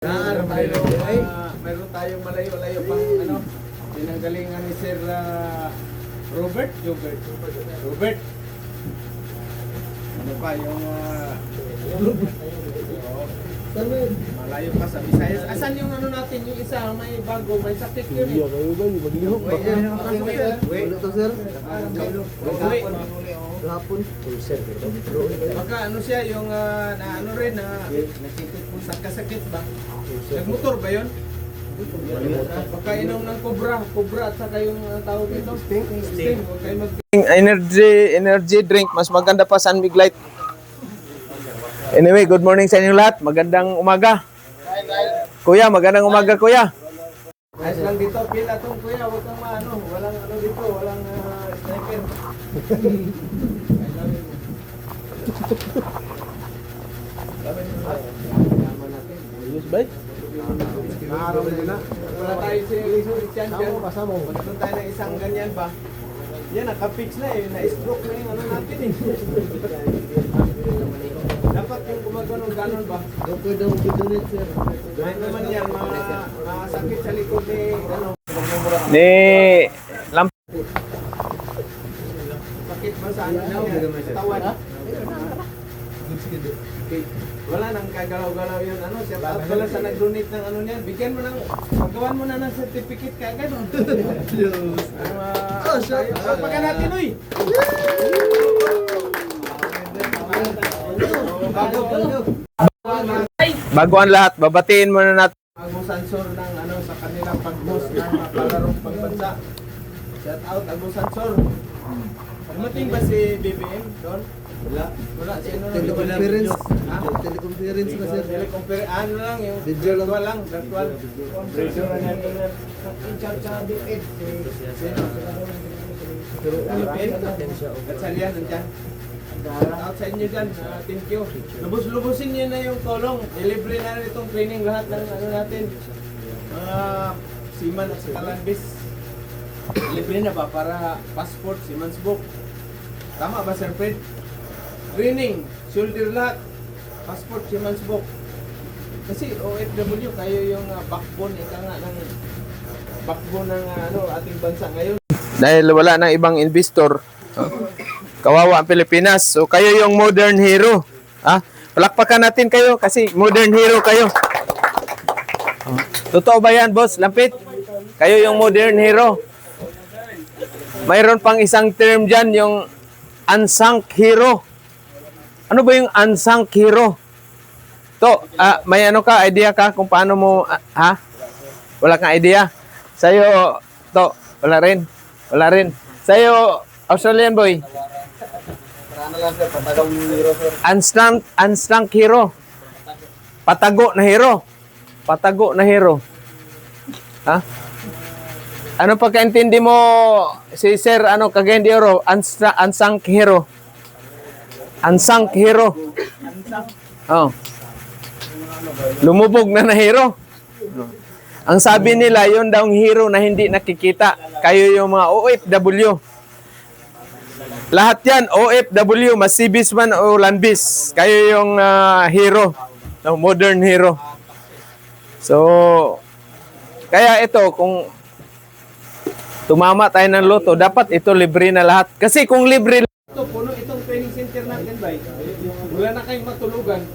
Mayroon tayong malayo-layo pang pinanggalingan ni Sir Robert. Ano pa yung malayo pa sa Visayas. Asan yung natin, yung isa, may bago, may sakit yun eh. Baka siya yung rin sakit ba? Nagmotor ba yun? Baka inom ng Cobra at saka yung tawag nito Sting. Huwag kayo energy drink, mas maganda pa San Mig Light. Anyway, good morning sa inyo lahat. Magandang umaga. Kuya, magandang umaga kuya. Ayos lang dito, pila tong kuya, huwag kang walang dito, walang sniper. Ayos ba? Maaraw na. Wala tayo si Richard dyan. Magkaroon tayo ng isang ganyan ba? Yan, nakapix na eh. Na-stroke na yung natin eh. Dapat yung gumagano'n ganon ba? Okay daw, bidunit sir. Kahit naman yan, masakit sa likod Ni lamp sakit ba sa katawan? Wala nang kagalaw-galaw yun. Siya pala sa nag-donate ng niyan. Bigyan mo ng, paggawan mo na ng certificate kagad. Pagka natin, uy! bago ang lahat, babatiin muna natin. Bagong sansor ng sa kanilang pag-host ng palarong pagbansa. Shout out, Agong Sansor. Dumating ba si BBM doon? Wala. Sino Teleconference. Teleconference ba sir? Teleconference. Lang yung Video lang. Virtual. Video lang yan. In charge sa BBM. Sino? BBM? Katsalian nandiyan. Shout out sa inyo dyan. Thank you. Lubos-lubusin nyo na yung tulong. Delivery na rin itong training lahat ng natin. Mga seaman at talambis. Libre na ba para passport, seaman's book? Tama ba Sir Fred? Training, shoulder lahat, passport, seaman's book. Kasi OFW, kayo yung backbone, backbone ng ating bansa ngayon. Dahil wala nang ibang investor. Kawawa ang Pilipinas. So kayo yung modern hero. Palakpakan natin kayo kasi modern hero kayo. Totoo ba yan, boss? Lampit? Kayo yung modern hero. Mayroon pang isang term dyan, yung unsung hero. Ano ba yung unsung hero? To, may idea ka kung paano mo, Wala kang idea? Sa'yo, to, wala rin. Sa'yo, Australian boy. Unsung hero. Patago na hero. Ano pagkaintindi mo si Sir Cagayan de Oro? Unsung hero. Oh. Lumubog na hero. Ang sabi nila, yun daw ang hero na hindi nakikita. Kayo yung mga OFW. Lahat yan, OFW, masibis man o landbis. Kayo yung hero. Modern hero. So, kaya ito, kung tumama tayo ng loto, dapat ito libre na lahat. Kasi kung libre Ito, puno itong training center natin ba? Wala na kayong matulugan.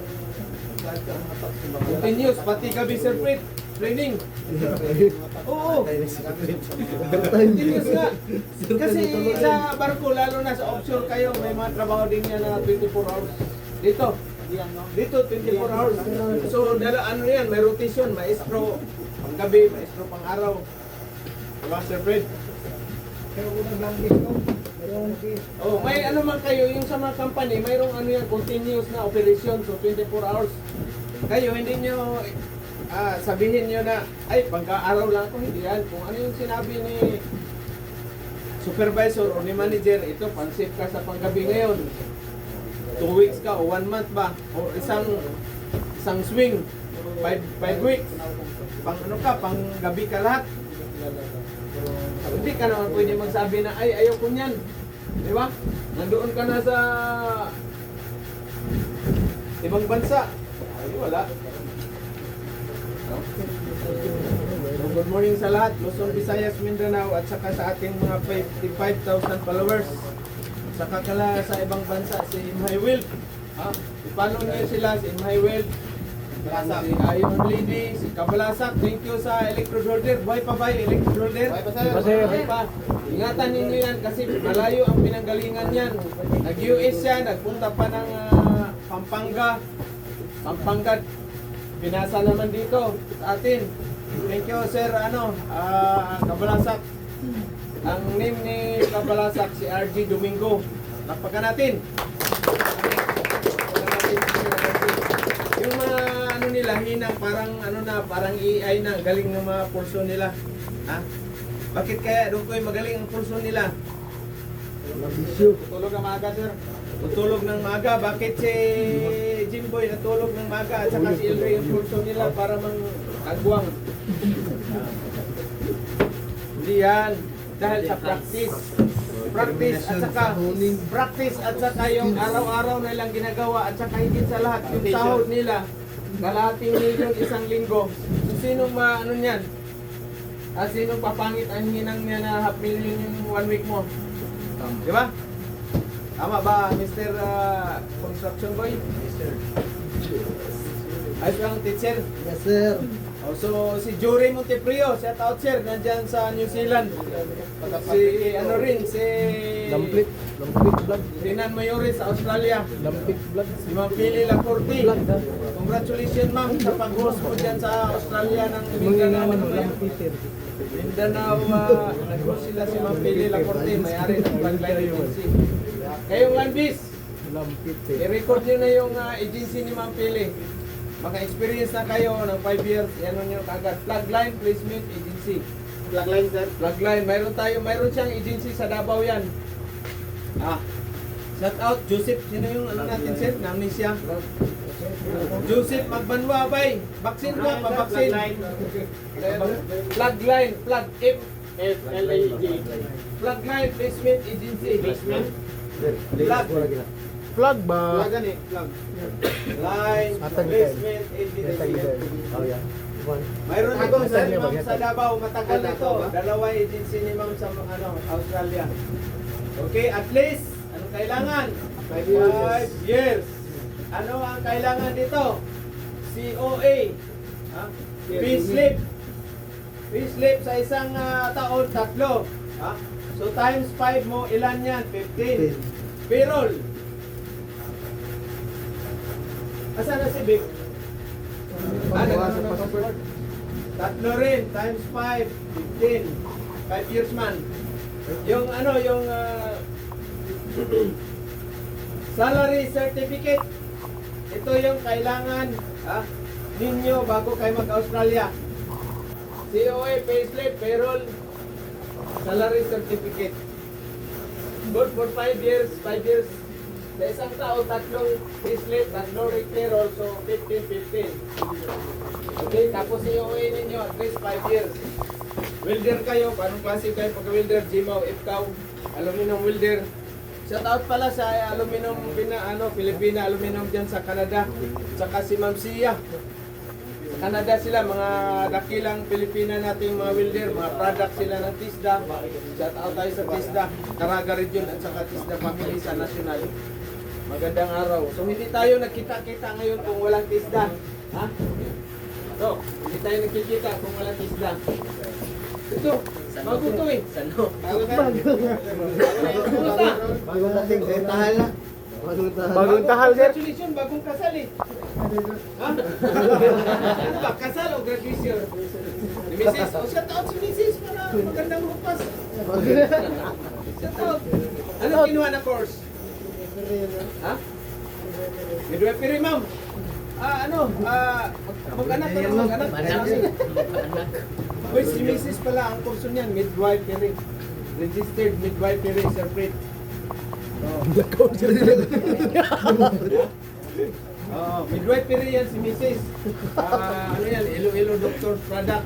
Continuous, pati gabi Sir Fred. Training. Oo. Continuous nga. Kasi sa barko, lalo na sa offshore kayo, may mga trabaho din yan na 24 hours. Dito 24 hours. So, yan, may rotation, maestro pang gabi, maestro pang araw. Diba, Sir Fred? Oh, may man kayo, yung sa mga company, mayroong yan, continuous na operation, so 24 hours. Kayo, hindi nyo sabihin nyo na, ay, pagka-araw lang ako, hindi yan. Kung ano yung sinabi ni supervisor o ni manager, ito, pang-safe ka sa panggabi ngayon. 2 weeks ka o 1 month ba? O isang swing, 5 weeks. Pang gabi ka lahat. Hindi ka naman pwede magsabi na, ay, ayaw ko niyan. Di ba? Nandoon ka na sa ibang bansa. Ay, wala. So, good morning sa lahat, Luzon, Visayas, Mindanao, at saka sa ating mga 55,000 followers. Saka kala sa ibang bansa, si Imhay Wild. I-follow niyo sila, si Imhay Wild. Si Ayon Lady, si Kabalasak, thank you sa electrode holder. Buhay pa ba yung electrode holder? Buhay pa. Ingatan ninyo yan kasi malayo ang pinanggalingan yan. Nag-US siya, nagpunta pa ng Pampanga. Pinasa naman dito sa atin. Thank you sir, Kabalasak. Ang name ni Kabalasak si RG Domingo. Nakpakan natin. Yung mga nila hinang parang AI na galing ng mga pulso nila. Ha? Bakit kaya doon ko'y magaling ang pulso nila? Tutulog ng maaga, sir. Tutulog ng maaga. Bakit si Jimboy natulog ng maaga at saka si Elray yung pulso nila para mang agwang? Hindi yan. Dahil sa practice. Practice at saka yung araw-araw na lang ginagawa at saka higit sa lahat yung sahod nila. Kalahating milyon isang linggo. So, sinong niyan? Sinong papangit ang hinang niya na half million yung 1 week mo? Di ba? Tama ba, Mr. Construction Boy? Yes, sir. Ayos lang, teacher. Yes, sir. So, si Jory Monteprio, shout out sir, nandyan sa New Zealand. Si, si... Lamplit vlog. Rinan Mayori sa Australia. Lamplit vlog. Si Ma'am Pili Lacorte. Congratulations ma'am sa pag-host mo dyan sa Australia ng Mindanao. Mindanao, nag-host sila si Ma'am Pili Lacorte, may-ari ng Frontline Agency. Kayong Landis, i-record nyo na yung agency ni Ma'am Pili. Maka-experience na kayo ng 5 years, yan nyo kagad. Plugline Placement Agency. Plugline sir? Plugline, mayroon siyang agency sa Davao yan. Shout out, Joseph, sino yung natin sir? Namnesia. Joseph Magbanwa, bay. Vaccine ka, pa-vaccine. Plugline, plug, F-L-A-G. Plugline Placement Agency. Placement? Plug. Plug ba? Plug gani, plug. Line, Placement Agency. Oh yeah. Mayroon akong sa ma'am sa Davao, matagal na ito. Dalawa agency ni ma'am sa Australia. Okay, at least, anong kailangan? 5 years. Ano ang kailangan dito? COA. Payslip. Payslip sa isang taon, 3. So times 5 mo, ilan yan? 15. Payroll. Asan na si Vic? Tatlo rin, times 5, 15. 5 years man. Yung salary certificate. Ito yung kailangan ninyo bago kayo mag-Australia. COA, payslip, payroll, salary certificate. Good for 5 years, 5 years. Sa isang tao, 3 payslip, 3 payroll, so 15. Okay, tapos COA ninyo at least 5 years. Welder kayo, paano klase kayo pag-welder? Jimaw, Ifkaw, aluminum welder. Shout out pala sa aluminum Pilipina aluminum diyan sa Canada. Saka si Ma'am Sia. Sa Canada sila, mga dakilang Pilipina nating mga welder, mga product sila ng TISDA. Shout out tayo sa TISDA, Caraga Region at saka TISDA Family sa National. Magandang araw. So hindi tayo nagkita-kita ngayon kung walang TISDA. Ha? So, hindi tayo nagkikita kung walang TISDA. Ito, bago to eh. Sano? Bago natin, tahal na. Bagong tahal, sir. Congratulations, bagong kasal eh. Ha? Ano ba, kasal o graduation? Si Mrs. O shout out si Mrs. para magandang hupas. Shout out. Ano kinuha na course? Ha? Midwifery, ma'am. Mag-anak ka na, mag-anak. Uy, si Mrs. pala, ang kurso niyan, midwifery. Registered midwifery, Sir Fred. Midwifery yan si Mrs. Ano yan, Iloilo Doctor Product.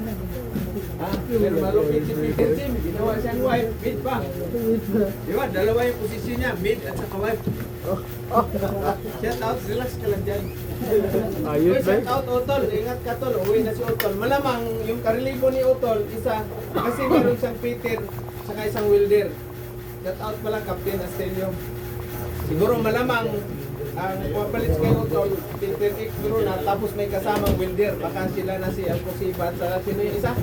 Pero malupit si Peter Sim, ginawa siyang wife, mid pa. Diba, dalawa yung posisyon niya, mid at saka wife. Shout out, relax ka lang dyan. Ayun Uy, ba? shout out Utol, ingat ka tol, uwi na si Utol. Malamang yung karelibo ni Utol, isa, kasi meron siyang Peter, saka isang welder. Shout out pala, Captain Astelio. Siguro malamang, ang papalit kay Utol, Peter X na, tapos may kasamang welder. Baka sila na si Alcosiba at saka sino yung isa?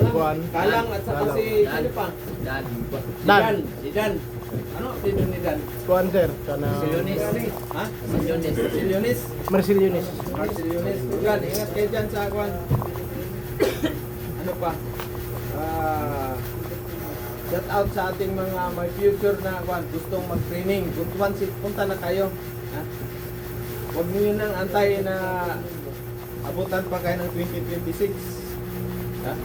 Juan. Kalang at saka si, ano pa? Dan. Si Dan. Si Dan. Ano? Sino ni Dan? Kuan sir, kana Silyonis. Ha? Silyonis. Si Leonis. Marcel Yunis. Marcel Yunes. Yan, ingat kayo dyan sa Kwan. Ano pa? Shout out sa ating mga may future na Kwan. Gustong mag-training. Punta na kayo. Ha? Huwag niyo nang antay na abutan pa kayo ng 2026. Ha?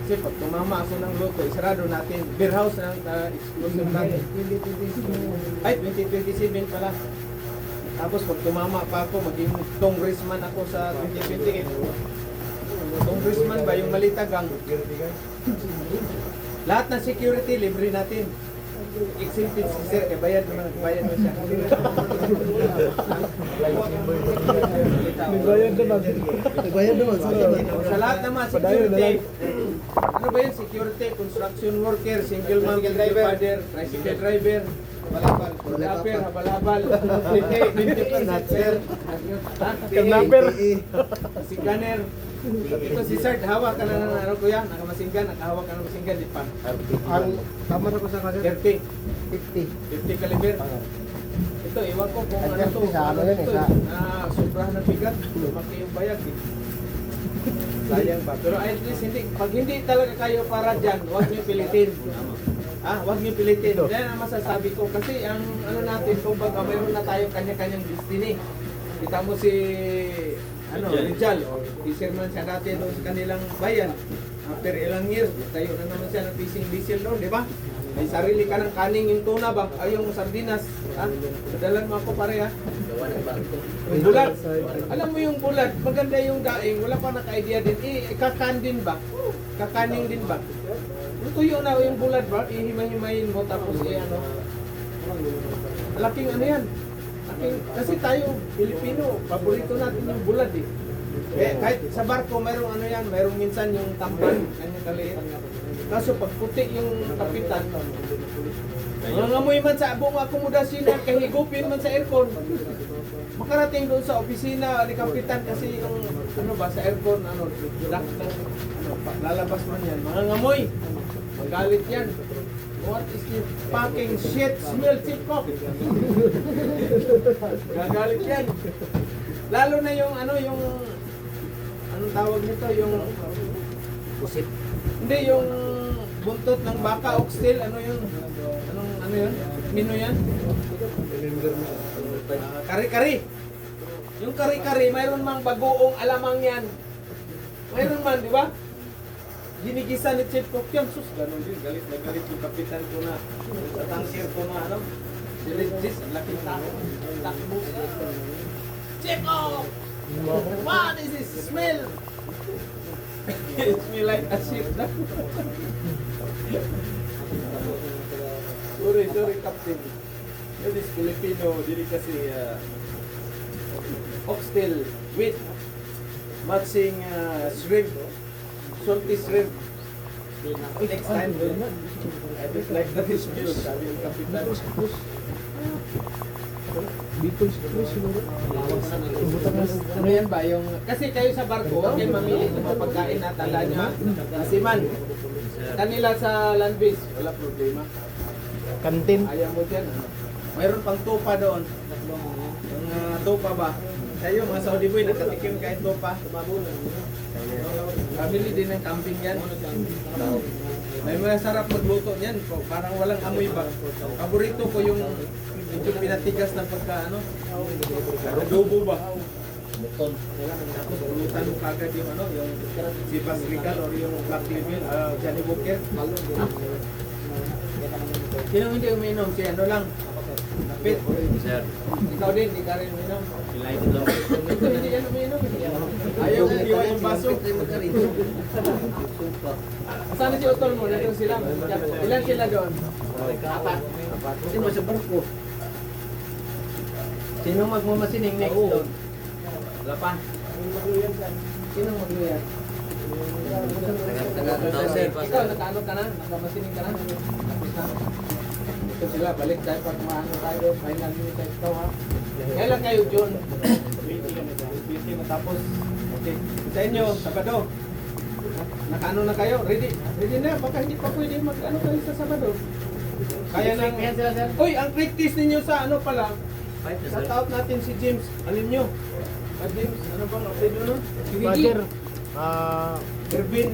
Kasi pag tumama ako ng loto, isarado natin. Beer house ng exclusive natin. Ay, 2027 pala. Tapos pag tumama pa ako, maging congressman ako sa 2028. Congressman ba yung malitagang? Lahat ng security, libre natin. Exempted si sir, kaya bayad mo siya. Nagbayad naman. Nagbayad naman. Sa lahat ng mga security, ano ba yun? Security, construction worker, single mom, single father, tricycle driver, habal-habal, habal-habal, 20% sir. Kidnapper. Si Gunner. Ito si Sir, hawak ka na ng ano kuya, nakamasinggan, nakahawak ka ng masinggan, di pa. Ang tama na ko sa kasi 30, 50. 50 caliber. Ito, iwan ko kung ano to. Sa ano yan, sa- Sobrahan ng bigat, lumaki yung bayag. Sayang pa. Pero at least, pag hindi talaga kayo para dyan, huwag niyo pilitin. Huwag niyo pilitin. Yan ang masasabi ko. Kasi ang ano natin, kung baga mayroon na tayo kanya-kanyang destiny. Kita mo si Rizal, fisherman siya dati doon sa kanilang bayan. After ilang years, tayo na naman siya ng fishing vessel doon, di ba? May sarili ka ng kaning yung tuna ba? Ay yung sardinas. Padalan mo ako pare ha. Gawa ng barko. Yung bulat. Alam mo yung bulat, maganda yung daing, wala pa naka-idea din. Kakan din ba? Kakaning din ba? Yung tuyo na yung bulat ba? Ihimay-himayin mo tapos Laking ano yan? Kasi tayo, Pilipino, paborito natin yung bulad eh. Kahit sa barko, mayroong mayroong minsan yung tampan, ganyan kaliit. Kaso pag puti yung kapitan, mangangamoy man sa buong akomodasyon yan, kahigupin man sa aircon. Makarating doon sa opisina ni kapitan kasi yung sa aircon, lalabas man yan, mangangamoy. Magalit yan. What is this fucking shit smell, Chief Cook? Gagalit yan. Lalo na yung anong tawag nito, yung Pusip. hindi yung buntot ng baka, oxtail, ano yun? Ano yun? Mino yan? Kari-kari. Yung kari-kari, mayroon mang bagoong alamang yan. Mayroon man, di ba? Ginigisa ni Chief Cook yan. Sus, ganun din. Galit na galit yung kapitan ko na sa tangkir ko na si Regis, ang laking tao. Takbo. Chief Cook! What is this smell? It smell like a shit na. Sorry, Captain. Yun is Filipino, dili kasi oxtail with matching shrimp. Salty shrimp. Next time, I don't like the fish meal. Sabi yung kapitan. Beatles Chris siguro. Ano yan ba? Kasi kayo sa barko, huwag kayo mamili ng mga pagkain na tala nyo. Kasi man, kanila sa land base, wala problema. Kantin. Ayaw mo dyan. Mayroon pang tupa doon. Yung tupa ba? Kayo mga Saudi boy, nakatikim kayo tupa. Family din ng camping yan. May mga sarap magluto niyan. Parang walang amoy ba. Paborito ko yung medyo pinatigas ng pagka adobo ba. Tapos pulutan mo kagad yung yung Sivas Regal or yung Black Label, Johnny Walker. Sino hindi uminom? Si lang. Napit. Sir. Ikaw din, di ka rin uminom. Light lang. Ito hindi yan uminom. Ayaw iwan yung baso. Saan si Utol mo? Nandun sila. Ilan sila doon? Apat. Kasi mo sa barko. Sino magmamasining next Oo. doon? Wala pa. Sino magluyan? Tagal daw sa iba, Ikaw, sir. nakaano ka na? Nakamasining ka na? Tapos na. Ito sila, balik tayo pag maano tayo. Final minute tayo ito ha. Kailan kayo, June? 20 matapos. Okay. Sa inyo, Sabado. Nakaano na kayo? Ready? Ready na? Baka hindi pa pwede mag-ano kayo sa Sabado. Kaya nang... Uy, ang practice ninyo sa ano pala? Shout out natin si James. Alin nyo? James, ano bang apelido nun? Roger. Ervin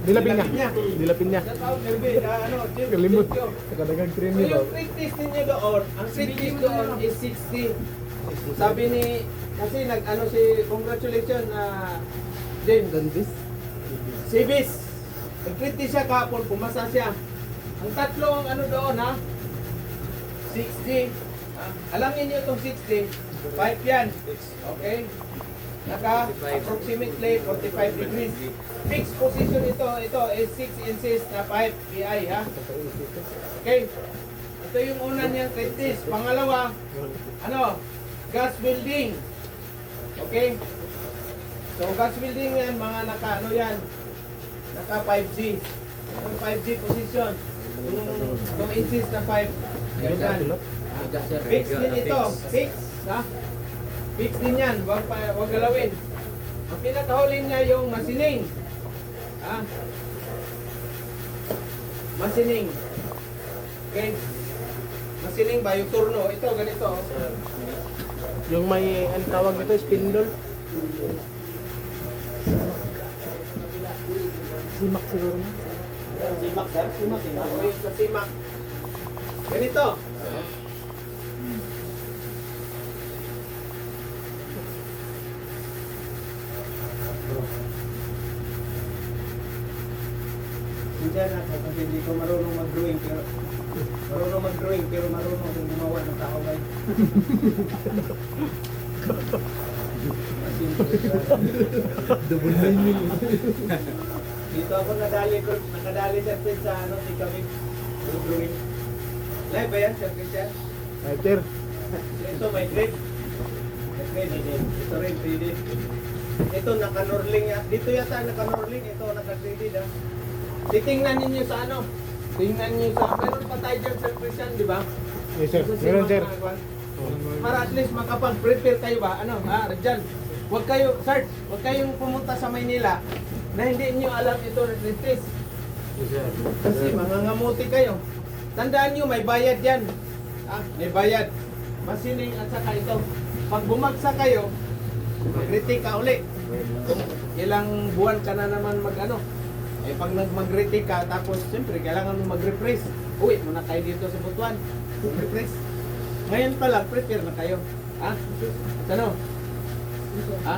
Dilapin niya. Dilapin niya. Shout out Ervin. Ano, James. Kalimut. thank you. Nakadagang So creamy yung practice ninyo doon, ang practice doon is 60. Sabi ni, kasi nag-ano si, congratulations na James. Dandis. Sibis. Nag-practice siya kahapon, pumasa siya. Ang tatlo ang ano doon ha, 60. Alamin niyo itong 60, 5 yan. Okay? Naka approximately 45 degrees. Fixed position ito is 6 inches na 5 PI ha. Okay? Ito yung una niyang practice. Pangalawa, ano? Gas welding. Okay? So gas welding yan, mga naka ano yan? Naka 5G. Yung 5G position. Yung 2 inches na 5. Yan. Fix din ito. Fix. Ha? Fix din yan. Huwag galawin. Ang pinakahuli niya yung masining. Ha? Masining. Okay? Masining ba? Yung turno. Ito, ganito. Yung may, ang tawag nito, spindle. Simak siguro na. Simak, sir. Simak. Okay, sa simak. Ganito. Hindi na ako kasi hindi ko marunong mag-drawing pero marunong akong gumawa ng kaaway. Double meaning. Dito ako nakadali sa sa ano, si Kawik. Drawing. Live ba yan, Sir Christian? Writer. Ito may grade. May grade, hindi. Ito rin, 3D. Ito naka-norling yan. Dito yata naka-norling. Ito naka-3D ha. Titingnan ninyo sa ano. Tingnan niyo sa... Meron pa tayo dyan, Sir Christian, di ba? Yes, sir. Kasi Meron, sir. Para at least makapag-prepare kayo ba? Ano, ha, dyan. Huwag kayo, sir, huwag kayong pumunta sa Maynila na hindi niyo alam ito retreat. Kasi mangangamuti kayo. Tandaan niyo, may bayad yan. Ah, may bayad. Masining at saka ito. Pag bumagsak kayo, mag-retake ka uli. Ilang buwan ka na naman mag-ano. Eh pag mag-retake ka, tapos siyempre kailangan mo mag-refresh. Uwi muna kayo dito sa Butuan. Refresh. Ngayon pa lang, prepare na kayo. Ha? Ano? Ha?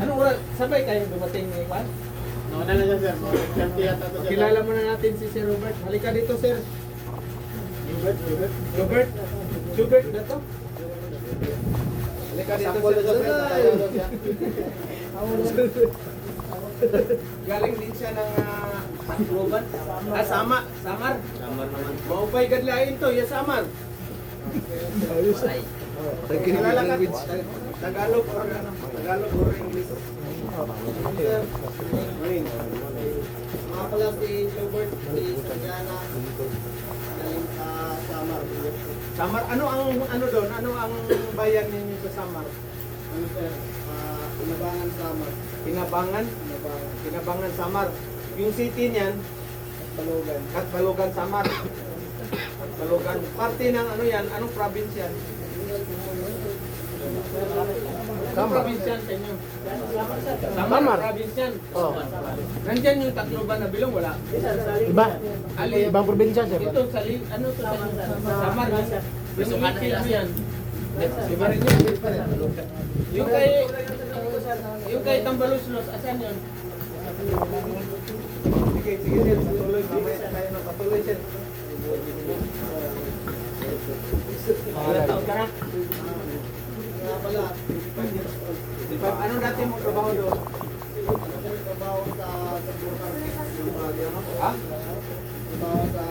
Anong oras? Sabay kayo dumating ni Juan? Nauna na dyan, sir. Kilala muna natin si Sir Robert. Halika dito, Sir. Robert? Robert na to? Halika dito, Sir. Galing din siya ng Tacloban. Samar. Samar naman. Maupay gadlain to, ya Samar. Ay. Kilala ka? Tagalog or ano? Tagalog or English? Sir, morning. Mga pala si Robert, si Sagana, galing sa Samar. Samar, ano doon? Ano ang bayan ninyo sa Samar? Ano sir? Kinabangan Samar. Kinabangan? Kinabangan Samar. Yung city niyan, Katbalogan Samar. Katbalogan. Parte ng ano yan? Anong province yan? Anong province yan sa inyo? Samar. Province yan. Oh. Nandyan yung Tacloban na bilong, wala? Iba. Ali. Ibang probinsya, sir. Ito, ano to? Samar. Yung ikil mo yan. Iba rin yun. Yung kay Tambaluslos, asan yun? Sige, sir. Patuloy. Mamaya tayo na patuloy, sir. Ilan taon ka na? Nga pala, 25 years old. Ano dati mo trabaho doon? Trabaho sa Burkan. Ha? Trabaho sa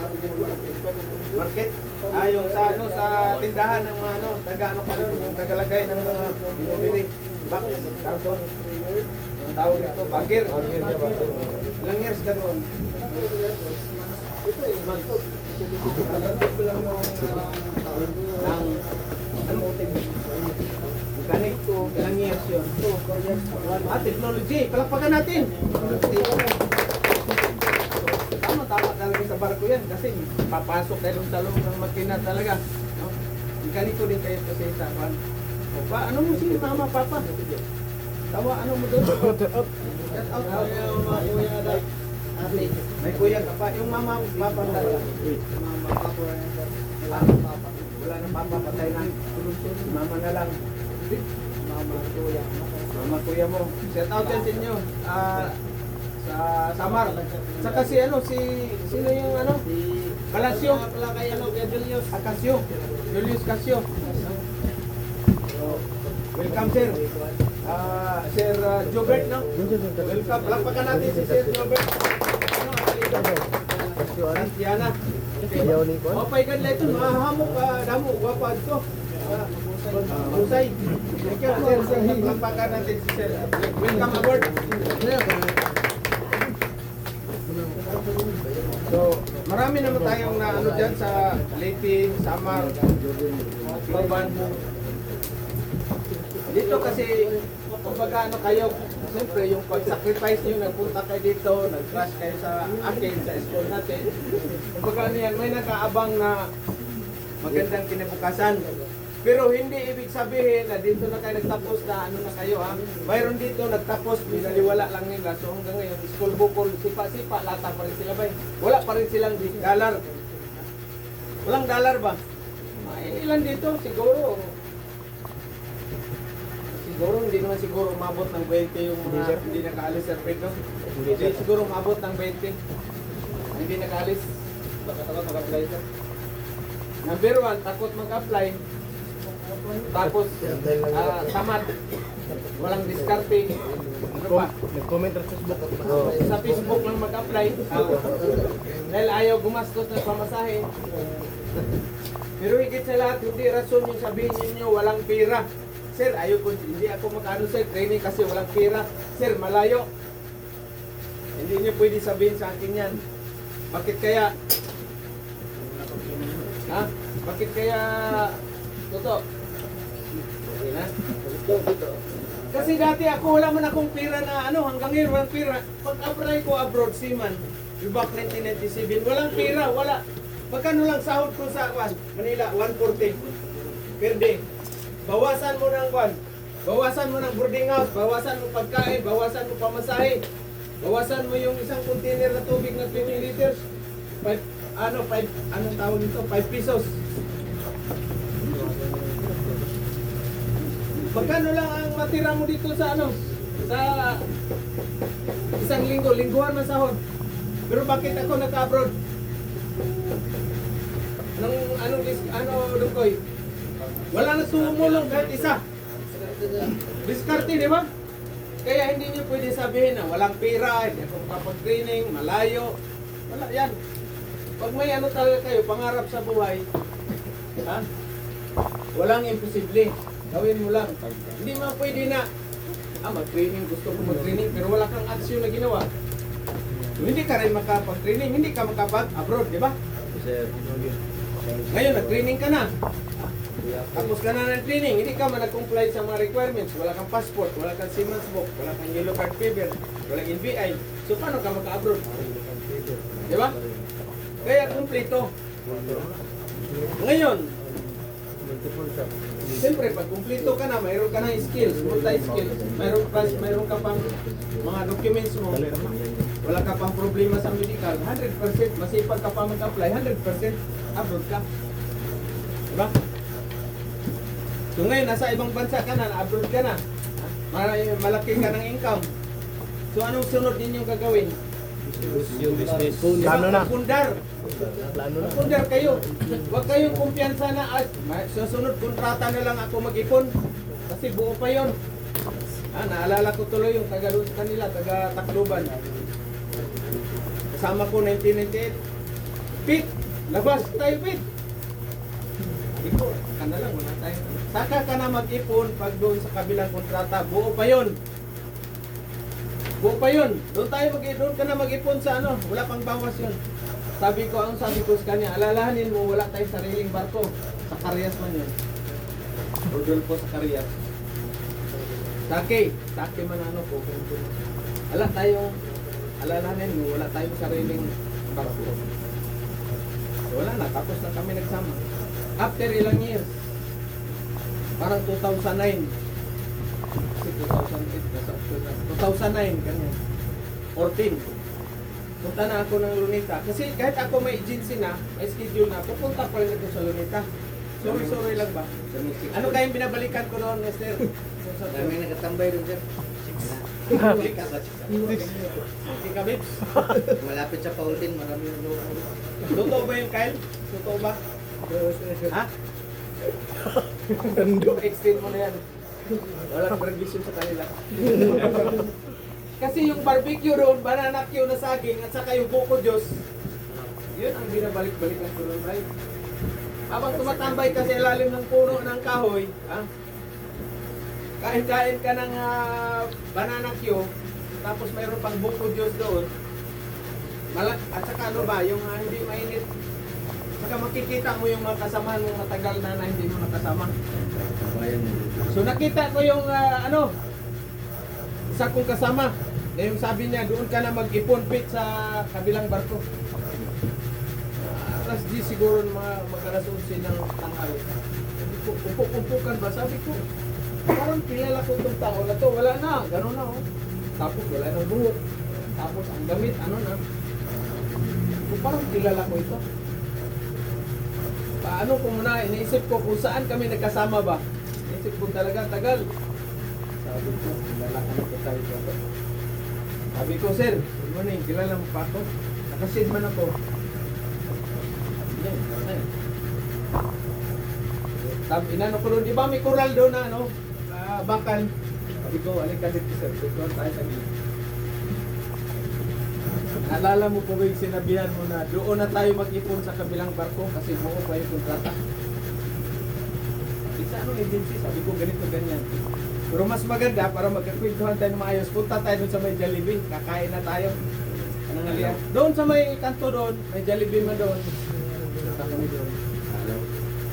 market. Yung sa ano sa tindahan ng mga ano, taga ano pa doon, yung tagalagay ng mga binibili. Box, karton. Ang tawag nito, bagir. Ilang years ka doon? Ito eh, mag-top. Ko lang ng ano mechanic to, ilang years yun? 4 years. Technology, palakpakan natin. Tama talaga sa barko yan kasi papasok kayo sa loob ng makina talaga. No? Mekaniko din kayo kasi sa kwan. O pa, ano mo si mama, papa? Tawa, ano mo doon? Shout out. May kuya ka pa. Yung mama, papa talaga. Mama, papa. Wala na papa, patay na. Mama na lang. Mama, kuya. Mama, kuya mo. Shout out yan sa inyo. Sa Samar. Saka si ano, sino yung ano? Galasio. Pala kay ano, kay Julius. Casio. Julius Casio. Welcome sir. Sir Jobert, no? Welcome. Palakpakan natin si Sir Jobert. Santiana. Ayaw ni ko. Mapay ka nila ito. Mahamok ka. Damo. Wapa ito. Husay. Thank you, sir. Palakpakan natin si Sir. Welcome aboard. So, marami naman tayong na ano dyan sa Leyte, Samar, Tuban. Dito kasi, kumbaga ano kayo, siyempre yung pag-sacrifice nyo, nagpunta kayo dito, nag-crash kayo sa akin, sa school natin. Kumbaga ano yan, may nakaabang na magandang kinabukasan. Pero hindi ibig sabihin na dito na kayo nagtapos na ano na kayo ha. Mayroon dito nagtapos, binaliwala lang nila. So hanggang ngayon, school bukol, sipa-sipa, lata pa rin sila ba? Wala pa rin silang dollar. Walang dollar ba? Ilan dito? Siguro hindi naman siguro umabot ng 20 yung mga hindi nakaalis sa Pedro. Hindi siguro umabot ng 20. Hindi nakaalis. Baka takot mag-apply ka. Number 1, takot mag-apply. Tapos, tamad. Walang diskarte. Ano pa? Nag-comment sa Facebook. Sa Facebook lang mag-apply. Dahil ayaw gumastos ng pamasahe. Pero higit sa lahat, hindi rason yung sabihin ninyo walang pera. Sir, ayaw ko, hindi ako mag-ano sir, training kasi walang pera. Sir, malayo. Hindi niyo pwede sabihin sa akin yan. Bakit kaya? Ha? Bakit kaya? Toto. Okay na? Kasi dati ako, wala man akong pera na ano, hanggang ngayon walang pera. Pag-apply ko abroad, seaman, yung back 1997, walang pera, wala. Magkano lang sahod ko sa Manila, 140 per day. Bawasan mo ng bawasan mo ng boarding house, bawasan mo pagkain, bawasan mo pamasahe, bawasan mo yung isang container na tubig na 20 liters. 5 tawag nito? 5 pesos. Magkano lang ang matira mo dito sa ano? Sa isang linggo, lingguhan man sahod. Pero bakit ako nag-abroad? Dukoy? Wala na tumulong kahit isa. Diskarte, di ba? Kaya hindi niyo pwede sabihin na walang pera, hindi ako makapag-training, malayo. Wala yan. Pag may ano talaga kayo, pangarap sa buhay, ha? Walang imposible. Gawin mo lang. Hindi mo pwede na, mag-training, gusto ko mag-training, pero wala kang aksyon na ginawa. Hindi ka rin makapag-training, hindi ka makapag-abroad, di ba? Ngayon, nag-training ka na. Tapos ka na ng training, hindi ka man nag-comply sa mga requirements. Wala kang passport, wala kang Siemens book, wala kang yellow card paper, wala kang NBI. So, paano ka maka-abroad? Di ba? Kaya kumplito. Ngayon, siyempre, pag kumplito ka na, mayroon ka ng skills, multi-skills, mayroon ka pang mga documents mo, wala ka pang problema sa medical, 100%, masipag ka pa mag-apply, 100% abroad ka. Diba? So ngayon, nasa ibang bansa ka na, abroad ka na, malaki ka ng income. So anong sunod ninyong gagawin? Yung business. Plano na. Pundar. Plano na. Pundar kayo. Huwag kayong kumpiyansa na susunod kontrata na lang ako mag-ipon. Kasi buo pa yon. Naalala ko tuloy yung taga doon kanila, taga Tacloban. Kasama ko 1998. Pit, labas tayo Pit. Sabi ko, ka na lang, wala tayong... Saka ka na mag-ipon pag doon sa kabilang kontrata. Buo pa yun. Buo pa yun. Doon ka na mag-ipon sa ano. Wala pang bawas yun. Sabi ko sa kanya, alalahanin mo, wala tayong sariling barko. Sa Karyas man yun. Rodolfo sa Karyas. Sake man ano po. Wala tayong, alalahanin mo, wala tayong sariling barko. So, wala na, tapos na kami nagsama. After ilang years, parang 2009. Kasi 2009, ganyan. 14. Punta na ako ng Luneta. Kasi kahit ako may agency na, may schedule na, pupunta pa rin ako sa Luneta. Sorry lang ba? Ano kayong binabalikan ko noon, Esther? Kami nagkatambay rin sir. Sika, Bibs. Malapit sa Paulin, marami yung loob. Totoo ba yung Kyle? Totoo ba? Ha? Extend mo na yan. Walang revision sa kanila. Kasi yung barbecue roon, banana Q na saging, at saka yung buko Diyos, yun ang binabalik-balikan ko roon, right? Habang tumatambay ka sa ilalim ng puno ng kahoy, ha? Kain-kain ka ng banana Q, tapos mayroon pang buko Diyos doon, at saka ano ba, yung hindi mainit, saka makikita mo yung mga kasamahan mo matagal na hindi mo nakasama. So nakita ko yung isa kong kasama, na yung sabi niya, doon ka na mag-ipon pit sa kabilang barko. Alas 10 siguro mag-alas 11 ng tanghali. Sabi ko, umpuk-umpukan ba? Sabi ko, parang kilala ko itong tao na to. Wala na, gano'n na oh. Tapos wala nang buhok. Tapos ang damit, ano na. Parang kilala ko ito. Paano ko muna, iniisip ko kung saan kami nagkasama ba. Iniisip ko talaga, tagal. Sabi ko, kilala ka na ko tayo dito. Sabi ko, sir, good morning, kilala mo pa ako? Nakasid man ako. Yan, yan. Inano ko doon, di ba may coral doon na ano, bakal. Sabi ko, alin ka dito sir, doon tayo sa gilid. Naalala mo po ba yung sinabihan mo na doon na tayo mag-ipon sa kabilang barko kasi buo pa yung kontrata. Isa anong agency, sabi ko ganito ganyan. Pero mas maganda para magkakwentuhan tayo ng maayos, punta tayo doon sa may Jollibee, kakain na tayo. Anong aliyan? Doon sa may kanto doon, may Jollibee man doon. Punta kami doon.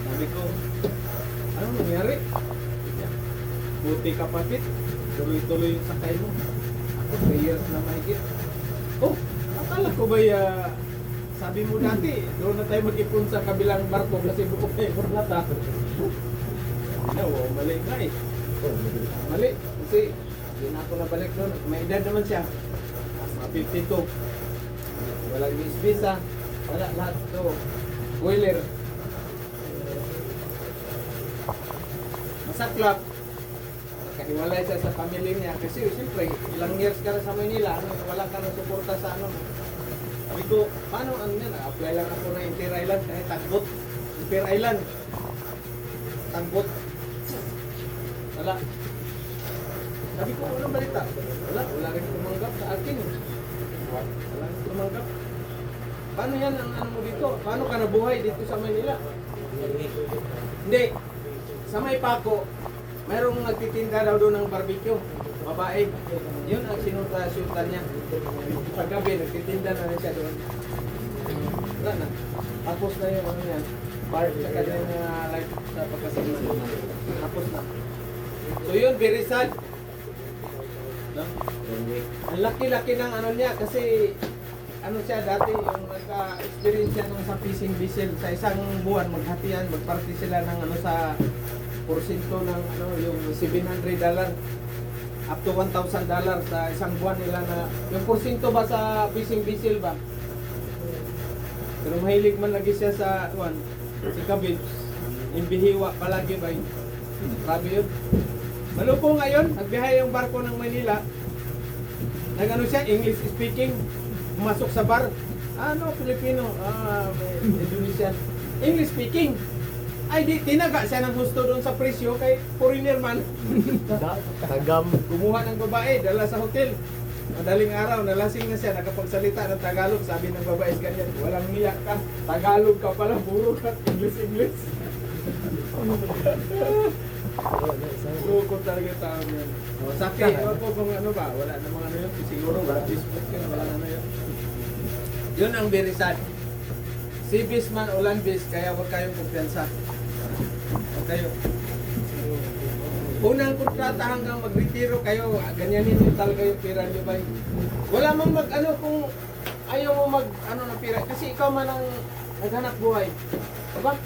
Sabi ko, anong nangyari? Buti ka papit, tuloy-tuloy yung sakay mo. Ako 3 years na mahigit. Oh, akala ko ba sabi mo dati, doon na tayo mag-ipon sa kabilang barko kasi buko pa yung kornata. No, mali nga eh. Mali, kasi hindi na ako nabalik doon. May edad naman siya. Mga 52. Walang visa. Wala lahat ito. Boiler. Masaklap. Kaniwalay siya sa family niya. Kasi siyempre, ilang years ka na sa Manila, wala ka na suporta sa ano. Sabi ko, paano ano yan? Apply lang ako na Inter Island. Tagbot. Inter Island. Tagbot. Wala. Sabi ko, walang balita. Wala rin tumanggap sa akin. Wala rin tumanggap. Paano yan ang ano mo dito? Paano ka nabuhay dito sa Manila? Hindi. Sa may Paco, mayroong nagtitinda daw doon ng barbecue. Babae. Yun ang sinuta-syutan niya. Paggabi, nagtitinda na rin siya doon. Wala na. Tapos na yung ano yan. Bar, saka na yung life sa pagkasama. Tapos na. So yun, very sad. No? Ang laki-laki ng ano niya kasi ano siya dati yung nagka-experience siya nung sa fishing vessel sa isang buwan maghatian, magparty sila ng ano sa porsyento ng ano yung $700 up to $1,000 sa isang buwan nila na yung porsyento ba sa fishing vessel ba? Pero mahilig man lagi siya sa one, si Kabit, imbihiwa palagi ba yun? Grabe yun. Malupo ngayon, nagbiyahe yung barko ng Manila. Nag-ano siya, English speaking. Pumasok sa bar. Ano, Filipino? Indonesian. English speaking. Ay, tinaga siya ng gusto doon sa presyo kay foreigner man. Tagam. Kumuha ng babae, dala sa hotel. Madaling araw, nalasing na siya, nakapagsalita ng Tagalog. Sabi ng babae, ganyan, walang niyak ka. Tagalog ka pala, puro ka. English. Loko talaga tao yan. Sakit, ewan ko kung ano ba, wala namang ano yun. Siguro wala Facebook yun, wala ano yun. Yun ang very sad. Si Bisman o Landbis, kaya huwag kayong kumpiyansa. Huwag kayo. Unang kontrata hanggang mag-retiro kayo, ganyanin nyo talaga yung pira nyo ba? Wala mang mag ano kung ayaw mo mag ano ng pira. Kasi ikaw man ang naghanap buhay. Diba?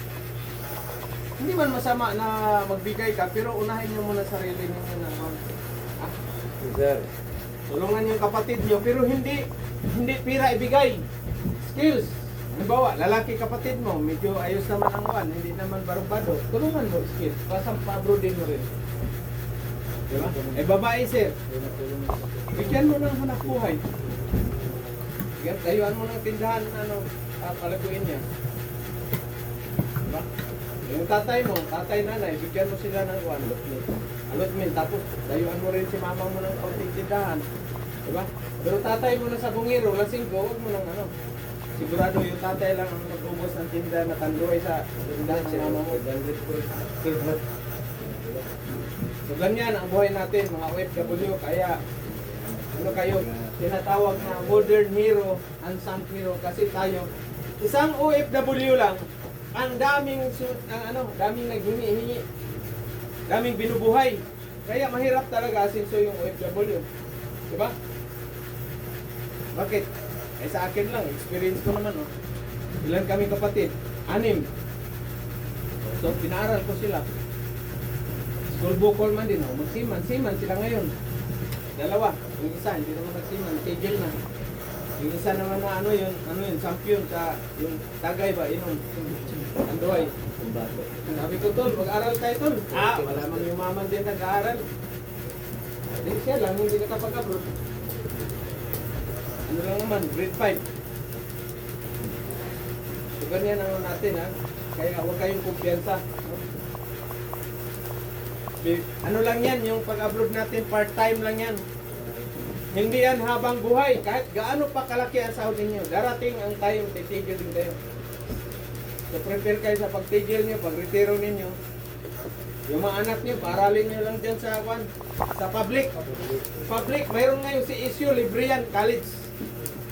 Hindi man masama na magbigay ka, pero unahin nyo muna sarili ninyo na ah, Sir. tulungan yung kapatid nyo, pero hindi pira ibigay. Skills. Halimbawa, lalaki kapatid mo, medyo ayos naman ang one, hindi naman barbado. Tulungan mo skills. Basta pa-abroadin mo rin. Diba? Eh babae sir, bigyan mo ng hanap buhay. Tayuan mo ng tindahan, ano, palaguin niya. Diba? Yung tatay mo, tatay nanay, bigyan mo sila ng one. Allotment, tapos tayuan mo rin si mama mo ng konting tindahan. Diba? Pero tatay mo na sa bungiro, lasing ko, huwag mo ng ano. Sigurado yung tatay lang ang nag-ubos ng tindahan na tanduay sa tindahan si mama mo. So ganyan ang buhay natin mga OFW, kaya ano kayo, tinatawag na modern hero, unsung hero, kasi tayo, isang OFW lang, ang daming daming naghingi-hingi, daming binubuhay, kaya mahirap talaga asinso yung OFW, di ba? Bakit? Eh sa akin lang, experience ko naman, oh. Ilan kami kapatid? 6. So pinaaral ko sila. School bukol man din, oh. Magsiman sila ngayon. 2, yung isa hindi naman nagsiman, tigil na. Yung isa naman na ano yun, champion sa yung tagay ba, inom. Andoy. Sabi ko tol, mag-aral tayo tol. Wala man yung maman din nag-aaral. Hindi siya lang, hindi nakapag-abroad. Ano lang naman, grade 5. So ganyan ang natin ha. Kaya huwag kayong kumpiyansa. No? Ano lang yan, yung pag-upload natin, part-time lang yan. Hindi yan habang buhay. Kahit gaano pa kalaki ang sahod ninyo, darating ang time, titigil din kayo. So prepare kayo sa pagtigil nyo, pag-retiro ninyo. Yung mga anak nyo, paralin nyo lang dyan sa public. Public, mayroon ngayon si issue, libre yan, college.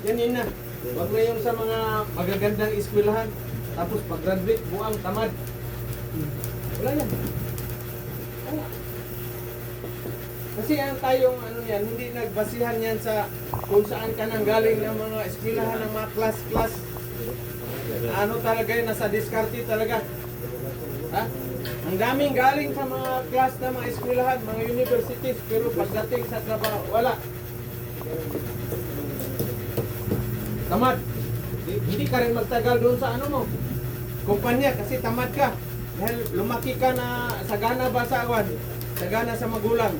Yan yun na. Huwag na yung sa mga magagandang eskwelahan. Tapos pag-graduate, buang tamad. Wala yan. Wala. Kasi ang tayong ano yan, hindi nagbasihan yan sa kung saan ka nang galing ng mga eskwelahan, ng mga class. Ano talaga yun, nasa diskarte talaga. Ha? Ang daming galing sa mga class na mga eskwelahan, mga universities, pero pagdating sa trabaho, wala. Tamad. Hindi ka rin magtagal doon sa ano mo, kumpanya, kasi tamad ka. Dahil lumaki ka na sagana ba sa awan, sagana sa magulang.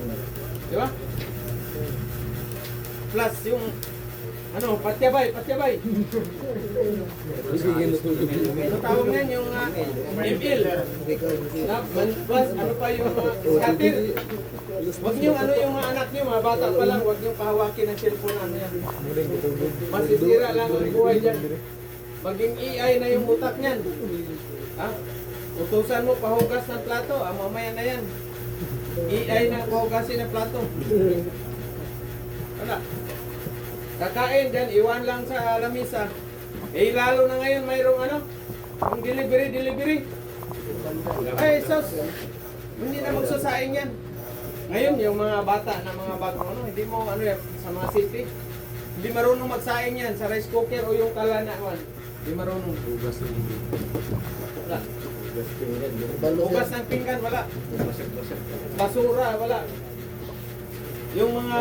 Di ba? Plus yung ano, patyabay. Ano tawag yan yung email. Plus ano pa yung scatter. Huwag niyo ano yung mga anak niyo, mga bata pa lang, huwag niyo pahawakin ng cellphone ano yan. Masisira lang ang buhay dyan. Maging AI na yung utak niyan. Ha? Utusan mo pahugas ng plato, mamaya na yan. AI na pahugasin ng plato. Wala. Kakain dyan, iwan lang sa lamisa. Eh lalo na ngayon mayroong ano, yung delivery. Ay sos, hindi na magsasaing yan. Ngayon yung mga bata na mga bagong ano, hindi mo ano yan, sa mga city, hindi marunong magsaing yan sa rice cooker o yung kalanaan. Hindi marunong. Wala. Hugas ng pinggan, wala. Basura, wala. Yung mga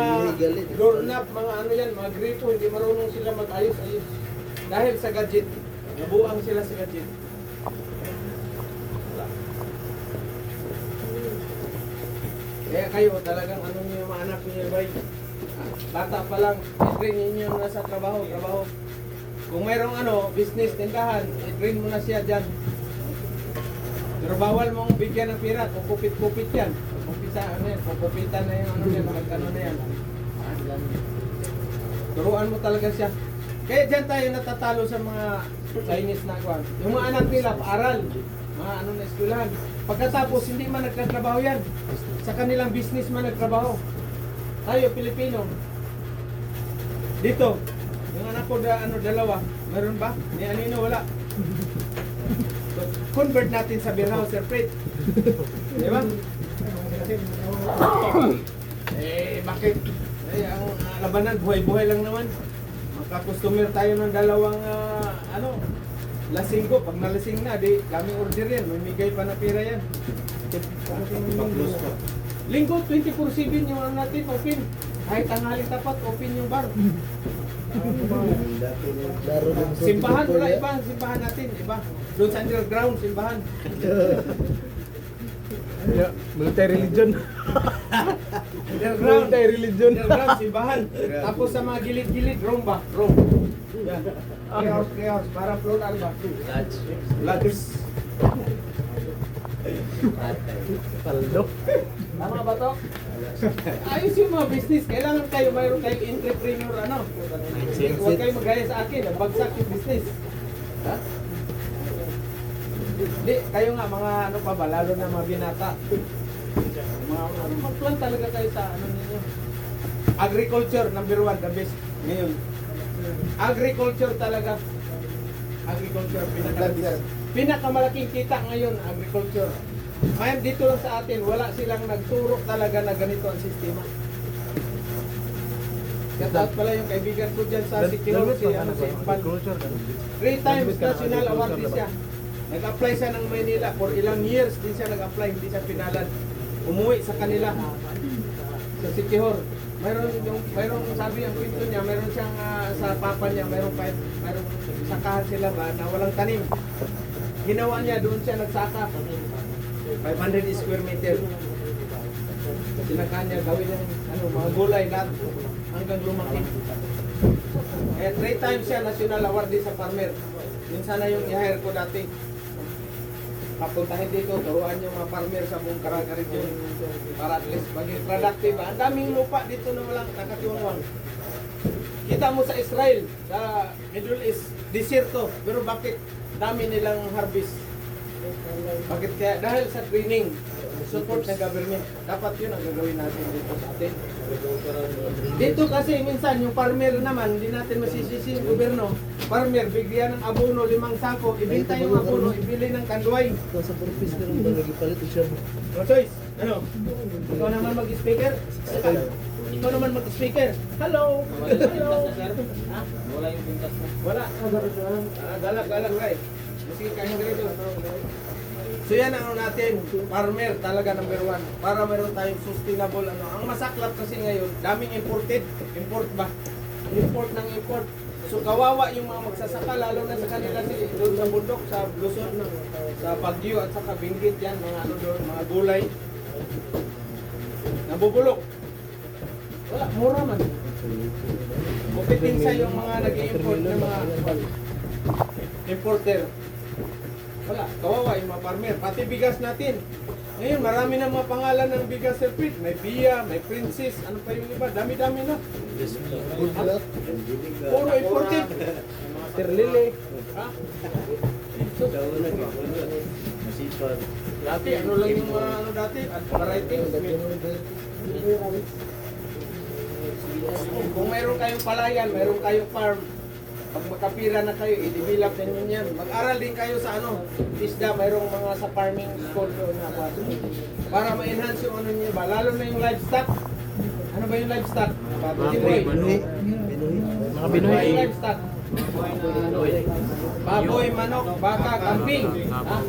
doorknob, mga ano yan, mga gripo, hindi marunong sila mag-ayos-ayos. Dahil sa gadget. Nabuang sila sa gadget. Wala. Kaya kayo talagang ano niyo yung mga anak niyo, bay. Bata pa lang, i-train niyo na sa trabaho. Kung mayroong ano, business, tindahan, i-train mo na siya dyan. Pero bawal mong bigyan ng pira, kukupit-kupit yan. Kukupitan na yung ano yan, magkano na yan. Turuan mo talaga siya. Kaya dyan tayo natatalo sa mga Chinese na kwan. Yung mga anak nila, paaral. mga ano na eskwelahan. Pagkatapos, hindi man nagtatrabaho yan. Sa kanilang business man nagtrabaho. Tayo, Pilipino. Dito, yung anak ko dalawa, meron ba? Ni Anino, wala. So, convert natin sa beer house, Sir Fred. Di ba? Bakit? Ang labanan, buhay-buhay lang naman. Magka-customer tayo ng dalawang, lasinggo. Pag nalasing na, di kami order yan. May migay pa na pera yan. Linggo, 24/7 yung ano natin, open. Kahit tanghaling tapat, open yung bar. Simbahan, wala iba. Simbahan natin, iba. Doon sa underground, simbahan. Yeah, military religion. Underground. Military religion. Underground, simbahan. Tapos sa mga gilid-gilid, Rome ba? Rome. Yan. Chaos. Para float, ano ba? Lodge. Paldo. Tama ba to? Ayos yung mga business. Kailangan kayo, mayroon kayong entrepreneur, ano? Huwag kayo magaya sa akin. Bagsak yung business. Ha? Hindi, kayo nga, mga ano pa ba, lalo na mga binata. Mag-plan talaga kayo sa ano ninyo. Agriculture, number 1, the best. Ngayon. Agriculture talaga. Agriculture, pinakamalaking kita ngayon, agriculture. Ngayon, dito lang sa atin, wala silang nagturo talaga na ganito ang sistema. Shout pala yung kaibigan ko dyan sa Sikihor, si Impan. 3 times national awardee siya. Nag-apply siya ng Maynila for ilang years din siya nag-apply, hindi siya pinalan. Umuwi sa kanila sa Sikihor. Mayroong sabi ang kwento niya, mayroon siyang sa papa niya, mayroong sakahan sila ba na walang tanim. Ginawa niya, doon siya nagsaka. 500 square meter. Sinakahan niya, gawin ng mga gulay lahat hanggang lumaki. Kaya 3 times siya national awardee sa farmer. Yun sana yung i-hire ko dati. Papuntahin dito, turuan yung mga farmer sa buong Caraga region para at least maging productive. Ang daming lupa dito na walang nakatiwangwang. Kita mo sa Israel, sa Middle East, desierto. Pero bakit dami nilang harvest? Bakit kaya? Dahil sa training, support ng government. Dapat yun ang gagawin natin dito sa atin. Dito kasi minsan yung farmer naman, hindi natin masisisi yung gobyerno. Farmer, bigyan ng abono 5 sako, ibenta yung abono, ibili ng kanduay. Ito sa purpose na lang ba nagpalit siya. No choice. Ano? Ikaw naman mag-speaker? Ikaw naman mag-speaker. Hello! Hello! Ha? Wala yung pintas na. Wala. Galak, right. Sige, kain ka rin. So yan ang ano natin, farmer talaga number 1. Para meron tayong sustainable ano. Ang masaklap kasi ngayon, daming imported. Import ba? Import ng import. So kawawa yung mga magsasaka, lalo na sa kanila doon sa bundok, sa Luzon, sa Baguio at sa Benguet yan, mga ano doon, mga gulay. Nabubulok. Wala, mura man. Kupitin sa yung mga nag-i-import ng mga importer. Wala, kawawa yung mga farmer. Pati bigas natin. Ngayon, marami na mga pangalan ng bigas, Sir Pete. May Bia, may Princess, ano pa yung iba. Dami-dami na. Puro imported. Sir Lily. Ha? Dati, ano lang yung mga ano dati? At variety. Kung mayroon kayong palayan, mayroon kayong farm, pag makapira na kayo, i-develop ninyo yan. Mag-aral din kayo sa ano, isda, mayroong mga sa farming school doon na para ma-enhance yung ano niyo ba, lalo na yung livestock. Ano ba yung livestock? Mga Binoy. Yung livestock. Baboy, manok, baka, kambing. Ha?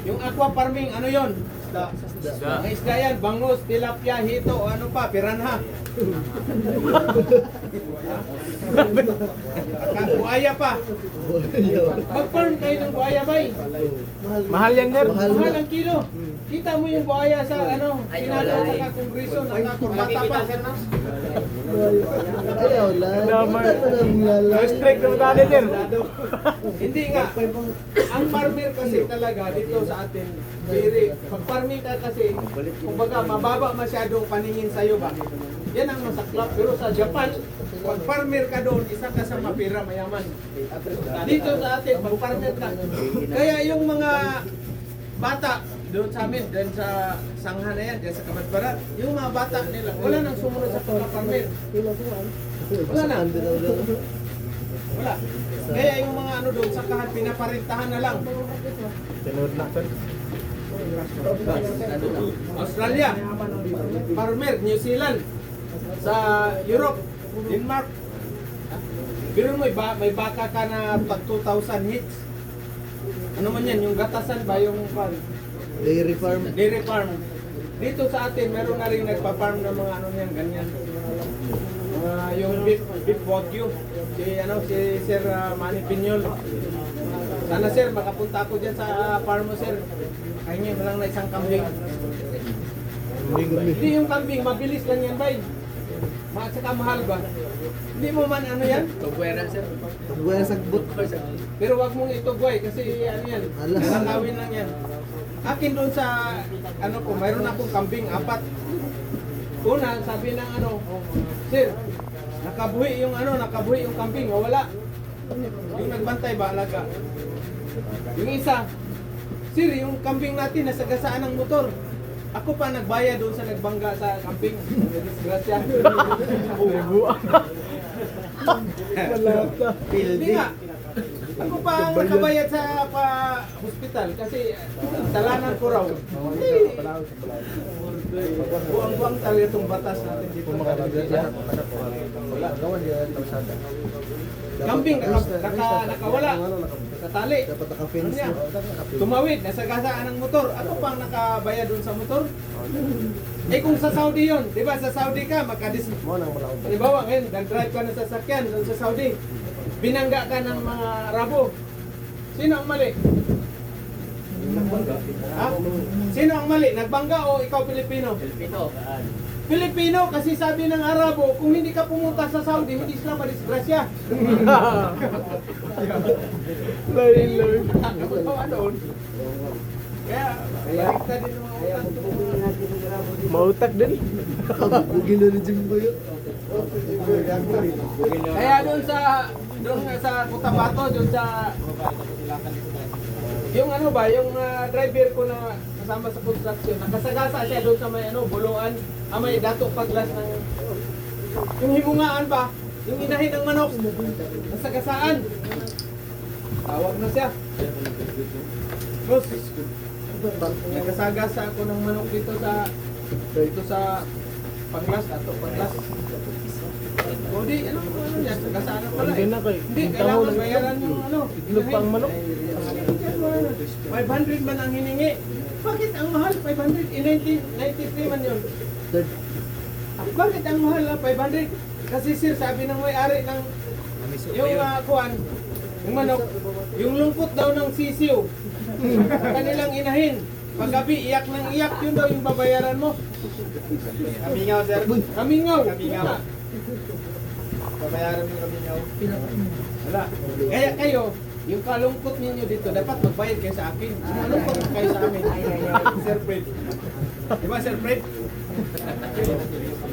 Yung aqua farming, ano yon? Mga isda yan, bangus, tilapia, hito, o ano pa, piranha. Buaya pa. Mag-farm kayo ng buaya, bay. Mahal yan, sir. Mahal ang kilo. Kita mo yung buaya sa ano, Senado at saka Kongreso, nakakurbata pa. Ayaw lang. Strict na dali, sir. Hindi nga. Ang farmer kasi talaga dito sa atin, pag farming ka kasi, kumbaga mababa masyadong paningin sa'yo ba? Yan ang masaklap. Pero sa Japan, pag farmer ka doon, isa ka sa mapira, mayaman. Dito sa atin, pag farmer ka. Kaya yung mga bata doon sa amin, doon sa Sangha na yan, dyan sa Kabadbarat, yung mga bata nila, wala nang sumunod sa pagkaparmir. Wala na. Wala. Kaya yung mga ano doon sa kahan, pinaparintahan na lang. Tinood na sir. Australia, farmer, New Zealand, sa Europe, Denmark. Pero may baka ka na pag 2,000 hits. Ano man yan, yung gatasan ba yung farm? Dairy farm. Dairy farm. Dito sa atin, meron na rin nagpa-farm ng mga ano yan, ganyan. Yung beef wagyu. Si Sir Manny Pinyol. Sana sir, makapunta ako dyan sa farm mo sir. Kanya mo lang na isang kambing. Hindi yung kambing, mabilis lang yan bay. Saka mahal ba? Hindi mo man ano yan? Tugwera sir. Buwan sagbot. Pero wag mong itugway kasi ano yan, Alas. nakakawin lang yan. Akin doon sa ano ko, mayroon akong kambing, 4. Una, sabi ng ano, sir, nakabuhi yung kambing, wala. Yung nagbantay ba, alaga. Yung isa, sir, yung kambing natin nasa gasaan ng motor. Ako pa nagbayad doon sa nagbangga sa kambing. Disgrasya. Hindi nga. Ako pa ang nakabayad sa hospital kasi talanan ko raw. Buang-buang talaga itong batas natin dito. Kambing, nakawala. Nakatali. Dapat naka-fence Ano yan? Tumawid, nasa gasaan ng motor. Ako pang nakabayad doon sa motor. Eh kung sa Saudi yun, di ba sa Saudi ka, halimbawa ngayon, nag-drive ka ng sasakyan doon sa Saudi. Binangga ka ng mga rabo. Sino ang mali? Ha? Sino ang mali? Nagbangga o ikaw Pilipino? Pilipino kasi sabi ng Arabo, kung hindi ka pumunta sa Saudi, hindi sila madisgrasya. Lain. Ako doon. Kaya, baliktad din ang mga utang. Mautak din. Bugin na ni Jimbo yun. Kaya doon sa Cotabato, doon sa yung ano ba, yung driver ko na kasama sa construction, nakasagasa siya doon sa may buluan, may dato paglas ng yung himungaan ba, yung inahin ng manok, nasagasaan. Tawag na siya. Tapos, nagkasagasa ako ng manok dito sa paglas, dato paglas. O di, ano yan, sagasaan na pala Hindi na kay. Hindi, kailangan bayaran yung Itlog pang manok. 500 man ang hiningi. Bakit ang mahal? 500? 1993 man yun. Bakit ang mahal na 500? Kasi sir, sabi ng may-ari ng yung kuwan, yung manok, yung lungkot daw ng sisiw. Kanilang inahin. Paggabi, iyak ng iyak, yun daw yung babayaran mo. Kamingaw, sir. Kamingaw. Babayaran mo kamingaw. Wala. Kaya kayo, yung kalungkot ninyo dito, dapat magbayad kayo sa akin. Malungkot kayo sa amin. Sir Fred. Di ba, Sir Fred?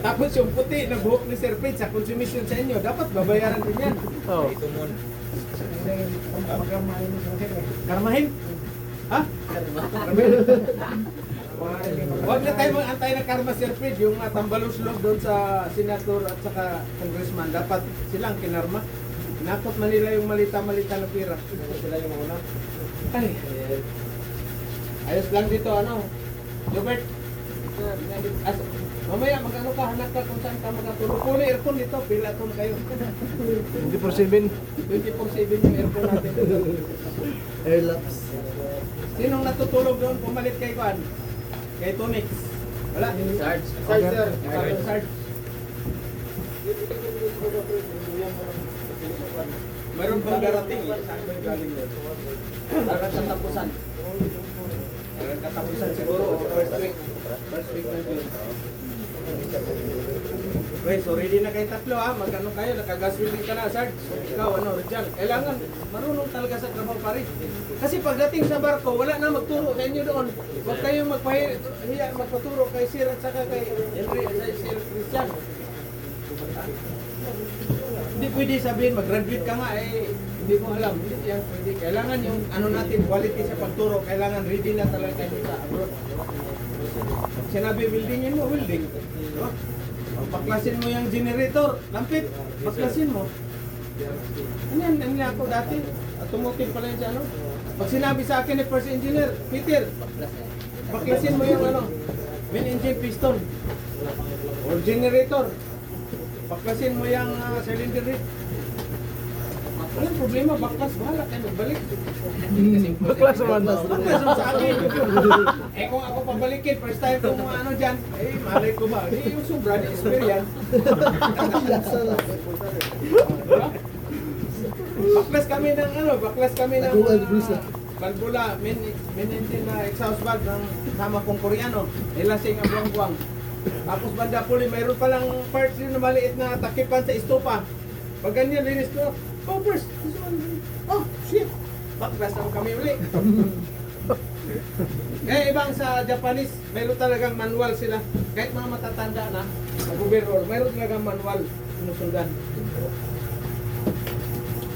Tapos yung puti na buhok ni Sir Fred sa consumption sa inyo, dapat babayaran din yan. Oh. Karmahin? Ha? Huwag na tayo mag-antay ng karma, Sir Fred. Yung tambaluslog doon sa senator at saka congressman, dapat silang kinarma. Nakot man nila yung malita-malita na pira. Sila yung una. Ay. Ayos lang dito, ano? Gilbert. Mamaya, mag-ano ka, hanap ka kung saan ka magkatulog. Kung may aircon dito, pila ito na kayo. 24/7. 24/7 yung aircon natin. Airlapse. Sinong natutulog doon? Pumalit kay Juan? Kay Tonix? Wala? Sarge. Sarge, sir. Ikaw yung Sarge. Meron bang darating? Saan ba yung galing yun? Parang katapusan. Parang katapusan siguro. First week. First week na yun. Okay, so ready na kayo tatlo ha. Magkano kayo? Nakagas welding ka na, Sarge. Ikaw, Richard. Kailangan marunong talaga sa trabaho pare. Kasi pagdating sa barko, wala na magturo sa inyo doon. Huwag kayong magpaturo kay Sir at saka kay Henry at Sir Christian. Hindi pwede sabihin, mag-graduate ka nga Hindi mo alam, hindi yan pwede. Kailangan yung ano natin, quality sa pagturo, kailangan ready na talaga kayo sa abroad. Pag sinabi weldingin mo, welding. No? Pag paklasin mo yung generator, lampit, paklasin mo. Ano yan, ako dati, automotive pala yun sa ano. Pag sinabi sa akin ni first engineer, Peter, paklasin mo yung ano, main engine piston, or generator. Paklasin mo yung cylinder head. Walang problema, baklas, bahala kayo magbalik. Baklas naman. Baklas mo sa akin. Eh kung ako pabalikin, first time kung ano dyan, eh malay ko ba? Eh yung sobra na experience. Lasa lang. Diba? Baklas kami ng ano, baklas kami ng Naguan, Bruce, balbula, main engine na exhaust valve ng sama kong Koreano. Nilasing ang buwang-buwang. Tapos banda puli, mayroon palang parts yun na maliit na takipan sa estupa. Pag ganyan, linis ko, oh first, this one, oh shit, baklas naman kami uli. Kaya ibang sa Japanese, mayroon talagang manual sila. Kahit mga matatanda na, mag-overall, mayroon talagang manual sinusundan.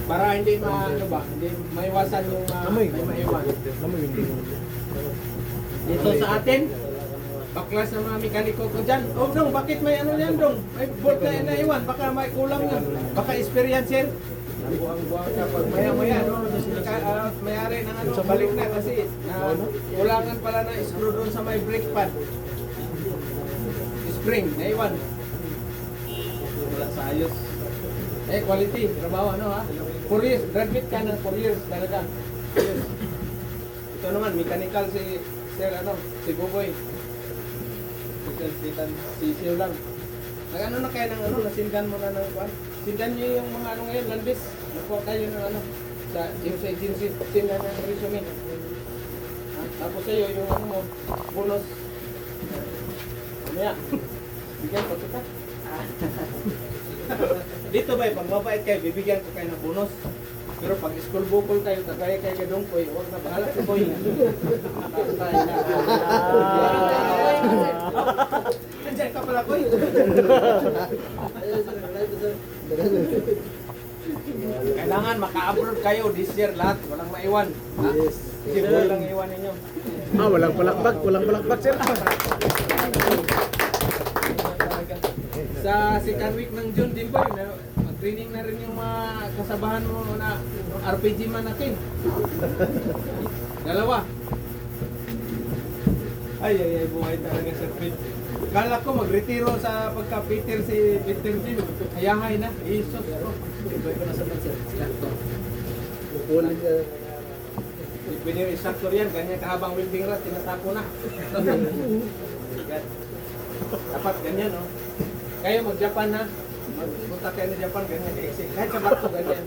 Para hindi ano ba, hindi maiwasan yung Amoy. may maiwan. Amoy, hindi. Dito sa atin, baklas ng mga mekaniko ko dyan. Oh dong, bakit may ano yan dong? May bolt na naiwan, baka may kulang yan. Baka experience yan. Buang-buang ka pag maya-maya, no? Mayari ng ano, balik na kasi kulangan pala na screw doon sa may brake pad. Spring, naiwan. Wala sa ayos. Eh, quality, trabaho ano ha? 4 years, graduate ka ng 4 years talaga. 4 years. Ito naman, mechanical si Sir ano, si Buboy. Si Sir lang. Nag-ano na kayo ng ano, nasindan mo na ng kwan? Sindan nyo yung mga ano ngayon, landis. Nakuha kayo ng ano, sa agency, sindan ng resume. Tapos sa'yo yung ano mo, bonus. Mamaya, bigyan ko kita. Dito ba, pag mabait kayo, bibigyan ko kayo ng bonus. Pero pag school bukol kayo, kagaya kayo kadong koy, huwag na bahala si koy. Nandiyan ka pala koy. Kailangan maka-abroad kayo this year lahat, walang maiwan. Ha? Kasi walang iwan ninyo. Walang palakpak, sir. Sa second week ng June din ba, mag-training na rin yung mga kasabahan mo na RPG man natin. Dalawa. Ay, buhay talaga Sir Pete. Kala ko mag-retiro sa pagka-Peter si Peter Jim. Hayahay na, isos ko. Ibay ko na sa Sir. Kukunin ka. Pwede yung instructor yan, ganyan kahabang welding rod, tinatapo na. Dapat ganyan, no? Kayo mag-Japan ha. Magpunta kayo ng Japan, ganyan kasi. Kahit sa barko, ganyan.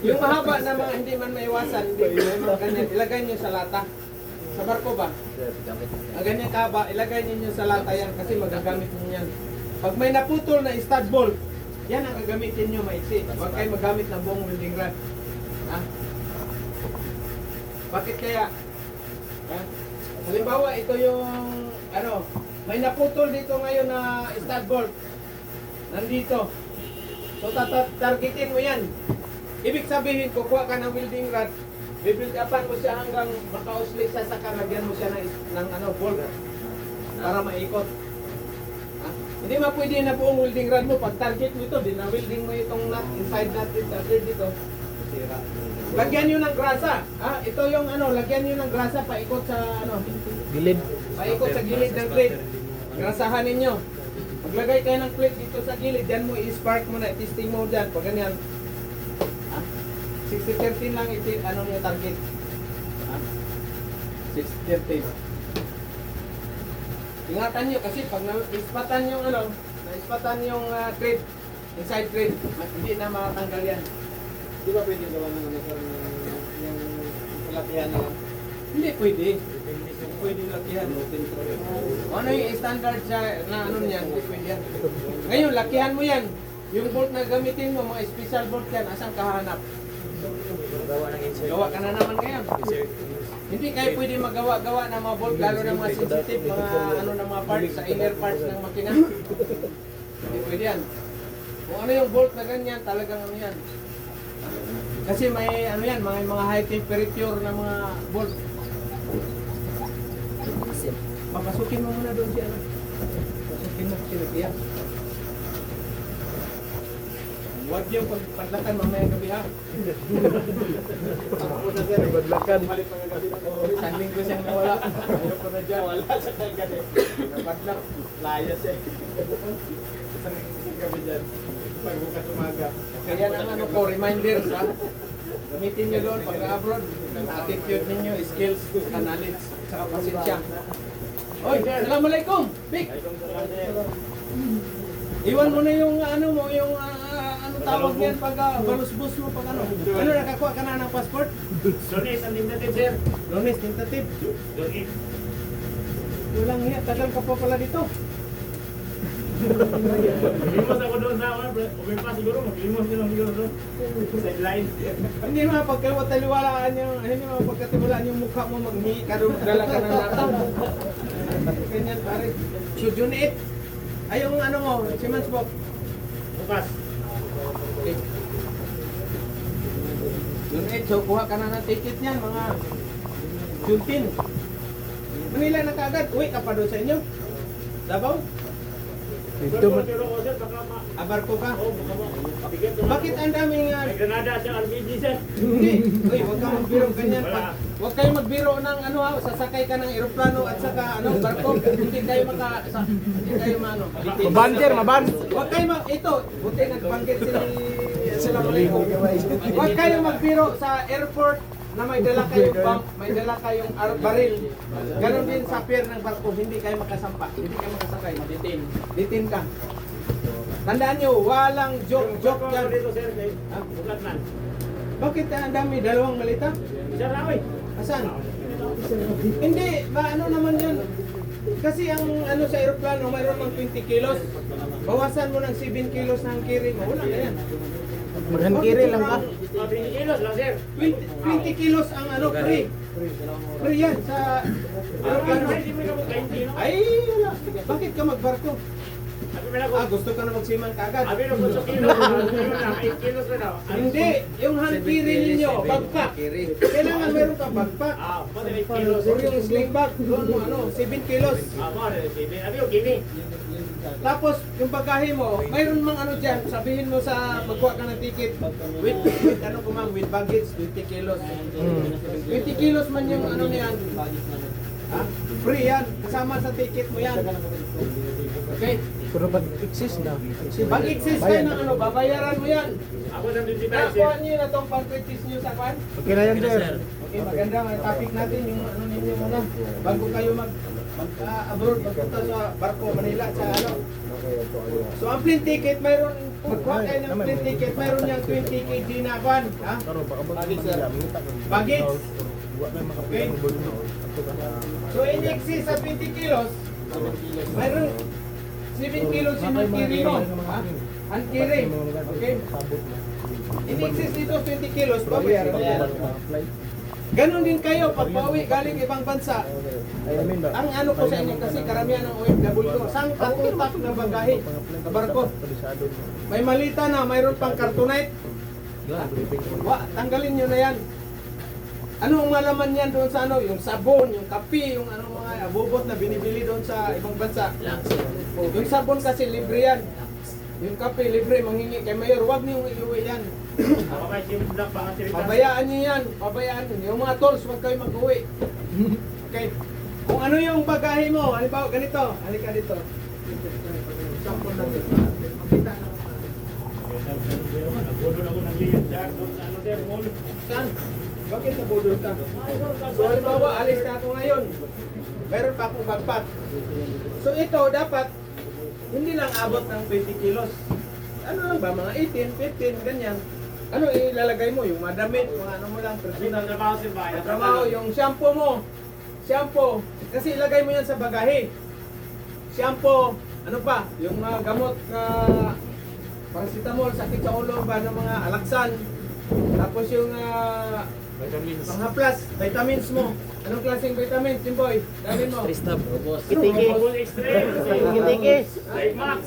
Yung mahaba na mga hindi man maiwasan, hindi man ganyan, ilagay nyo sa lata. Sa barko ba? Ang ganyan kahaba, ilagay nyo sa lata yan kasi magagamit nyo yan. Pag may naputol na stud bolt, yan ang gagamitin nyo maiksi. Huwag kayo magamit ng buong welding rod. Ha? Bakit kaya? Ha? Halimbawa, ito yung ano, may naputol dito ngayon na stud bolt. Nandito. So targetin mo yan. Ibig sabihin, kukuha ka ng welding rod, bibuild upan mo siya hanggang makausli sa saka, lagyan mo siya ng ano, bolt para maikot. Ha? Hindi ma pwede na buong welding rod mo. Pag target mo ito, welding mo itong nut inside natin dito. Lagyan nyo ng grasa. Ito yung ano, lagyan nyo ng grasa paikot sa ano, Gilid. paikot sa gilid ng plate. Grasahan ninyo. Maglagay kayo ng plate dito sa gilid, dyan mo i-spark mo na, testing mo dyan. Pag ganyan, 60-13 lang ano yung target. 60-13. Ingatan nyo kasi pag na-ispatan yung ano, na-ispatan yung thread, inside thread, hindi na makatanggal yan. Di ba pwede gawa ng yung lakihan na yan? Hindi pwede. Pwede lakihan. Ano yung standard na ano niyan? Hindi pwede yan. Ngayon, lakihan mo yan. Yung bolt na gamitin mo, mga special bolt yan, asang kahanap? Gawa ka na naman ngayon. Hindi kayo pwede magawa-gawa ng mga bolt, lalo ng mga sensitive, mga ano ng mga parts, sa inner parts ng makina. Hindi pwede yan. Kung ano yung bolt na ganyan, talagang ano yan. Kasi may ano yan, mga high temperature na mga bulb. Papasukin mo muna doon siya. Pasukin mo sila siya. Huwag niyo pagpadlakan mamaya gabi ha. Ako na sir. Badlakan. Balik mga gabi. Isang linggo siyang nawala. Ayaw ko na dyan. Wala sa gabi. Napadlak. Layas eh. Isang gabi dyan. Pagbukas umaga. Kaya ang ano ko, reminders ha. Gamitin niyo doon pag-abroad. Attitude ninyo, skills, knowledge, saka pasensya. Oy, assalamualaikum. Big. Iwan mo na yung ano mo, yung ano tawag yan pag balusbus mo pag ano. Ano nakakuha ka na ng passport? Lunes ang tentative, sir. Lunes, tentative. Lunes. Walang hiya, tagal ka pa pala dito. Maglimos ako doon sa ano, uwi pa siguro, maglimos din lang siguro doon. Sideline. Hindi mapagkawataliwalaan yung, hindi mapagkatiwalaan yung mukha mo maghingi ka doon, magdala ka ng lataw. Ganyan pare. Should you need? Ay yung ano mo, Siemens Bob. Bukas. Okay. June 8, so kuha ka na ng ticket niyan, mga June 10. Manila na kaagad, uwi ka pa doon sa inyo. Davao? Dito man. Pero ko, sir, baka Abarko ka? mabigat naman. Bakit ang daming May Granada sa RBG, sir. hindi? Uy, huwag kang magbiro ganyan Wala. pa. Huwag kayong magbiro ng ano ha, sasakay ka ng eroplano at saka ano, barko. Hindi kayo hindi kayo maano. Maban, sir, maban. Huwag kayo ito, buti nagbanggit sila Huwag kayong magbiro sa airport na may dala kayong bomb, may dala kayong baril. Ganon din sa pier ng barko, hindi kayo makasampa, hindi kayo makasakay. Detain ka. Tandaan nyo, walang joke Joke yan. dito, sir. Bukat man. Bakit ang dami? Dalawang malita? Sir, away. Asan? Hindi, ano naman yun? Kasi ang ano sa aeroplano, mayroon ng 20 kilos. Bawasan mo ng 7 kilos ng carry mo. Wala na yan. Maghankiri lang ka. 20 kilos lang, sir. 20 kilos ang ano, free. Free yan sa aeroplano. Hindi mo na mag-20, no? Ay, wala. Bakit ka magbarko? Sabi mo na ko, Gusto ka na magsiman kaagad. sabi na ko sa kilo. Sabi mo na, 8 kilos na daw. Hindi, yung hand carry ninyo, backpack. Kailangan meron ka backpack. Pwede 8 kilos. Or yung sling bag, doon mo ano, 7 kilos. Pwede 7. Sabi ko, gini. Tapos, yung bagahe mo, mayroon mang ano dyan, sabihin mo sa magkuha ka ng ticket, with ano ko ma'am, with baggage, 20 kilos. 20 kilos man yung ano niyan. Ha? Free yan, kasama sa ticket mo yan. Okay? Pero ba't exist na? Pag exist kayo ng ano, babayaran mo yan. Ako na 25, sir. Nakuha niyo na itong pag-practice niyo sa kwan. Okay na yan, sir. Okay, maganda. May topic natin yung ano ninyo muna. Bago kayo mag-abroad, magpunta sa barko, Manila, sa ano. So, ang plane ticket, mayroon, kung kuha kayo ng plane ticket, mayroon yung 20 kg na kwan. Ha? Pero baka ba Baggage, sir. Baggage. Okay. So, in excess sa 20 kilos, mayroon 7 kilos yung hand-carry mo. Ha? Hand-carry. Okay. In excess dito 20 kilos, babayaran mo yan. Ganon din kayo, pag pauwi galing ibang bansa. Ang ano ko sa inyo kasi karamihan ng OFW, sang katutak na bagahe sa barko. May malita na, mayroon pang cartonite. Tanggalin nyo na yan. Ano ang malaman yan doon sa ano? Yung sabon, yung kape, yung ano mga abubot na binibili doon sa ibang bansa. Yung sabon kasi libre yan. Yung kape libre, manghingi kay Mayor. Huwag niyong iuwi yan. Ako kay Jim Black, baka sir. Pabayaan niyo yan. Pabayaan niyo. Yung mga tolls, huwag kayo mag-uwi. Okay. Kung ano yung bagahe mo, halimbawa ganito. Halika dito. Sample lang dito. Makita na. Nagulol ako ng liyan, sir. Doon sa ano, sir, mall. Saan? Bakit nabudol ka? So halimbawa, alis na ako ngayon. Meron pa akong backpack. So ito, dapat hindi lang abot ng 20 kilos. Ano lang ba, mga 18, 15, ganyan. Ano ilalagay mo? Yung madamit, mga ano mo lang, personal. Trabaho, sir, ba? Trabaho, yung shampoo mo. Shampoo. Kasi ilagay mo yan sa bagahe. Shampoo, ano pa? Yung mga gamot na paracetamol, sakit sa ulo ba ng mga alaksan. Tapos yung panghaplas, vitamins mo. Anong klaseng vitamins, Jimboy? Dalhin mo. Kitiki. Full extreme. Kitiki. Life Max.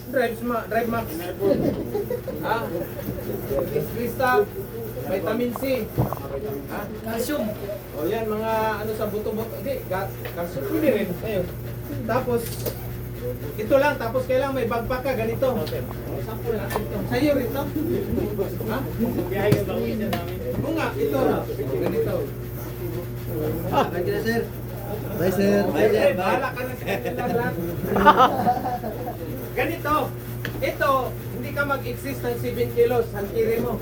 Drive Max. Ah. Krista, vitamin C. Ha? Calcium. O yan, mga ano sa buto-buto. Hindi, calcium pwede rin. Ayun. Tapos, ito lang, tapos kailangan may bagpak ka, ganito. O, sample natin ito. Sa'yo rin to. Ha? Biyahe ka ba uwi namin? Oo nga, ito. Ganito. Thank you, sir. Bye, sir. Ay, bahala ka na sa kanila lahat. Ganito. Ito, hindi ka mag-exist ng 7 kilos, ang kiri mo.